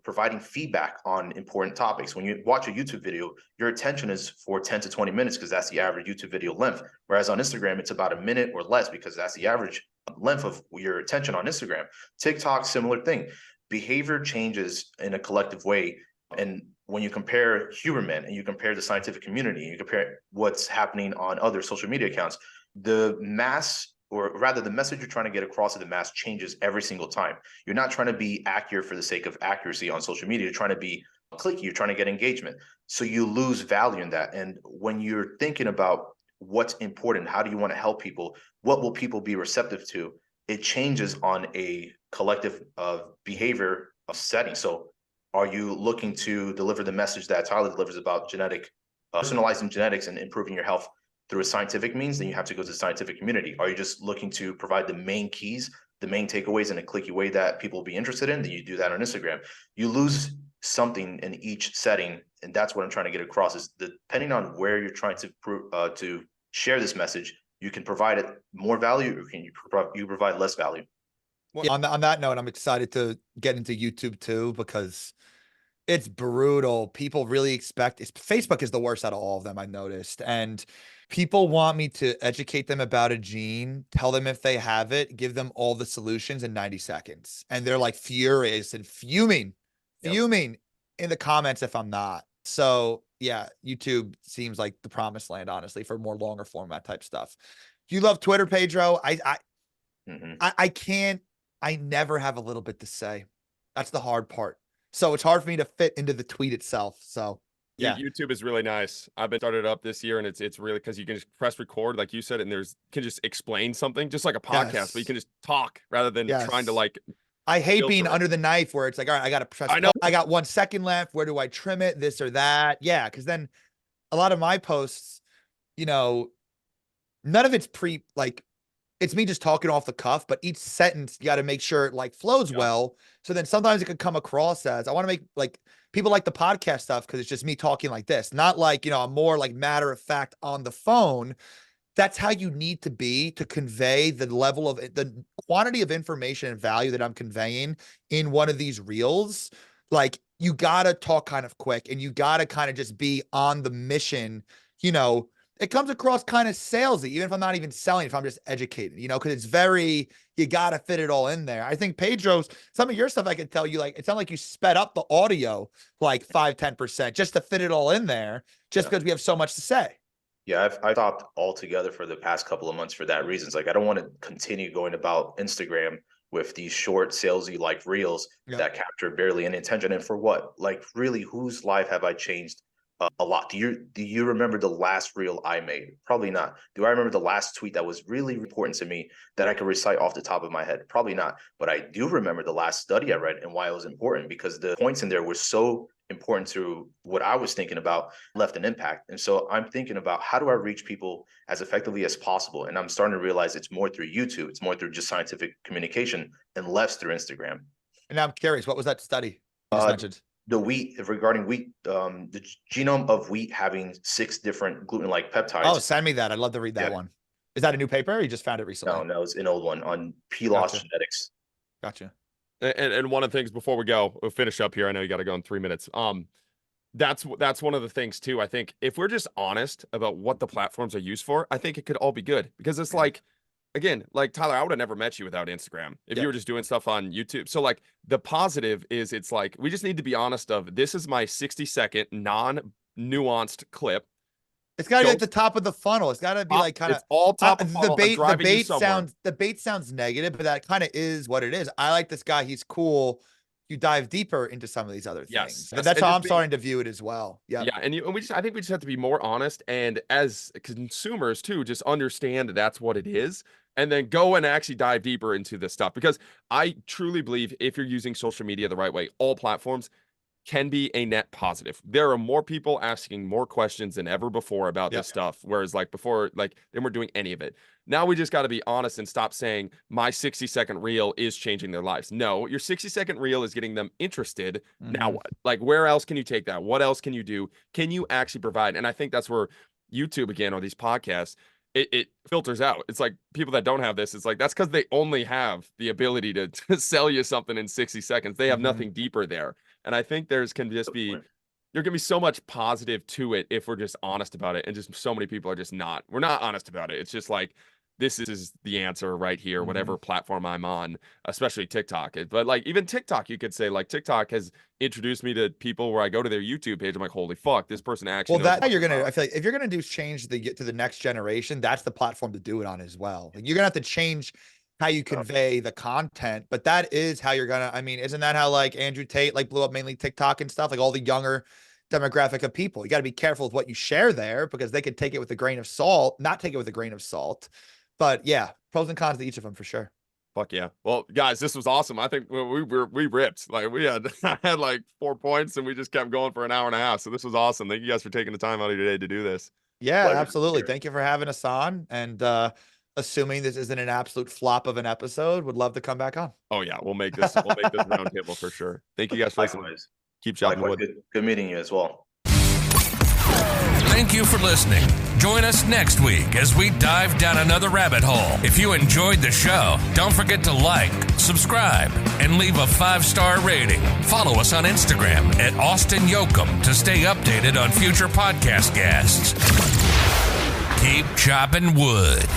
providing feedback on important topics. When you watch a YouTube video, your attention is for 10 to 20 minutes because that's the average YouTube video length. Whereas on Instagram, it's about a minute or less because that's the average length of your attention on Instagram. TikTok, similar thing. Behavior changes in a collective way. And when you compare Huberman and you compare the scientific community, and you compare what's happening on other social media accounts, the mass, or rather the message you're trying to get across to the mass changes every single time. You're not trying to be accurate for the sake of accuracy on social media. You're trying to be clicky. You're trying to get engagement. So you lose value in that. And when you're thinking about what's important, how do you want to help people? What will people be receptive to? It changes on a collective behavior setting. So are you looking to deliver the message that Tyler delivers about personalizing genetics and improving your health through a scientific means? Then you have to go to the scientific community. Are you just looking to provide the main keys, the main takeaways in a clicky way that people will be interested in? Then you do that on Instagram. You lose something in each setting. And that's what I'm trying to get across is depending on where you're trying to share this message, you can provide it more value or you provide less value. Well, on that note, I'm excited to get into YouTube too, because it's brutal. People really expect Facebook is the worst out of all of them, I've noticed. And people want me to educate them about a gene, tell them if they have it, give them all the solutions in 90 seconds. And they're like furious and fuming in the comments if I'm not. So yeah, YouTube seems like the promised land, honestly, for more longer format type stuff. Do you love Twitter, Pedro? I can't, I never have a little bit to say. That's the hard part. So it's hard for me to fit into the tweet itself. So yeah, YouTube is really nice. I've been started up this year, and it's really because you can just press record, like you said, and can just explain something, just like a podcast, but you can just talk rather than trying to like. I hate being under the knife where it's like, all right, I got to press. I got 1 second left. Where do I trim it? This or that? Yeah, because then a lot of my posts, none of it's it's me just talking off the cuff, but each sentence, you got to make sure it like flows well. So then sometimes it could come across as I want to make like people like the podcast stuff because it's just me talking like this, not like, I'm more like matter of fact on the phone. That's how you need to be to convey the level of the quantity of information and value that I'm conveying in one of these reels. Like you got to talk kind of quick and you got to kind of just be on the mission, it comes across kind of salesy, even if I'm not even selling, if I'm just educated, because it's you got to fit it all in there. I think Pedro's, some of your stuff I could tell you, like, it sounded like you sped up the audio like 5-10% just to fit it all in there, because we have so much to say. Yeah, I've stopped altogether for the past couple of months for that reason. It's like, I don't want to continue going about Instagram with these short salesy like reels that capture barely any attention. And for what? Like, really, whose life have I changed? A lot. Do you remember the last reel I made? Probably not. Do I remember the last tweet that was really important to me that I could recite off the top of my head? Probably not. But I do remember the last study I read and why it was important, because the points in there were so important to what I was thinking about, left an impact. And so I'm thinking about how do I reach people as effectively as possible? And I'm starting to realize it's more through YouTube. It's more through just scientific communication and less through Instagram. And I'm curious, what was that study? You just mentioned the wheat, regarding wheat, the genome of wheat having 6 different gluten-like peptides. Oh, send me that. I'd love to read that one. Is that a new paper or you just found it recently? No, it's an old one on PLOS genetics. Gotcha. And one of the things before we go, we'll finish up here. I know you got to go in 3 minutes. That's one of the things too. I think if we're just honest about what the platforms are used for, I think it could all be good, because it's like, again, like Tyler, I would have never met you without Instagram if you were just doing stuff on YouTube. So like the positive is, it's like, we just need to be honest of, this is my 60-second non-nuanced clip. It's got to be like the top of the funnel. It's got to be like kind of all top of funnel. The bait sounds negative, but that kind of is what it is. I like this guy. He's cool. You dive deeper into some of these other things. Yes. That's how I'm starting to view it as well. Yeah. Yeah. And I think we just have to be more honest, and as consumers too, just understand that that's what it is, and then go and actually dive deeper into this stuff. Because I truly believe if you're using social media the right way, all platforms can be a net positive. There are more people asking more questions than ever before about this stuff. Whereas like before, like they weren't doing any of it. Now we just got to be honest and stop saying my 60-second reel is changing their lives. No, your 60-second reel is getting them interested. Now what? Like, where else can you take that? What else can you do? Can you actually provide? And I think that's where YouTube, again, or these podcasts, it filters out. It's like people that don't have this, it's like, that's because they only have the ability to sell you something in 60 seconds. They have nothing deeper there. And I think there can be so much positive to it if we're just honest about it. And just so many people are just not. We're not honest about it. It's just like, this is the answer right here, whatever platform I'm on, especially TikTok. But like even TikTok, you could say like TikTok has introduced me to people where I go to their YouTube page. I'm like, holy fuck, this person actually. Well, I feel like if you're gonna do change to the next generation, that's the platform to do it on as well. Like, you're gonna have to change how you convey the content, but that is how you're gonna. I mean, isn't that how like Andrew Tate like blew up mainly TikTok and stuff? Like all the younger demographic of people, you got to be careful with what you share there, because they could take it with a grain of salt, not take it with a grain of salt. But yeah, pros and cons to each of them for sure. Fuck yeah. Well, guys, this was awesome. I think we ripped. Like I had like 4 points and we just kept going for an hour and a half. So this was awesome. Thank you guys for taking the time out of your day to do this. Yeah, absolutely. Thank you for having us on. And assuming this isn't an absolute flop of an episode, would love to come back on. Oh yeah, we'll make this roundtable for sure. Thank you guys for listening. Keep chopping wood. Good meeting you as well. Thank you for listening. Join us next week as we dive down another rabbit hole. If you enjoyed the show, don't forget to like, subscribe, and leave a 5-star rating. Follow us on Instagram at Austin Yoakum to stay updated on future podcast guests. Keep chopping wood.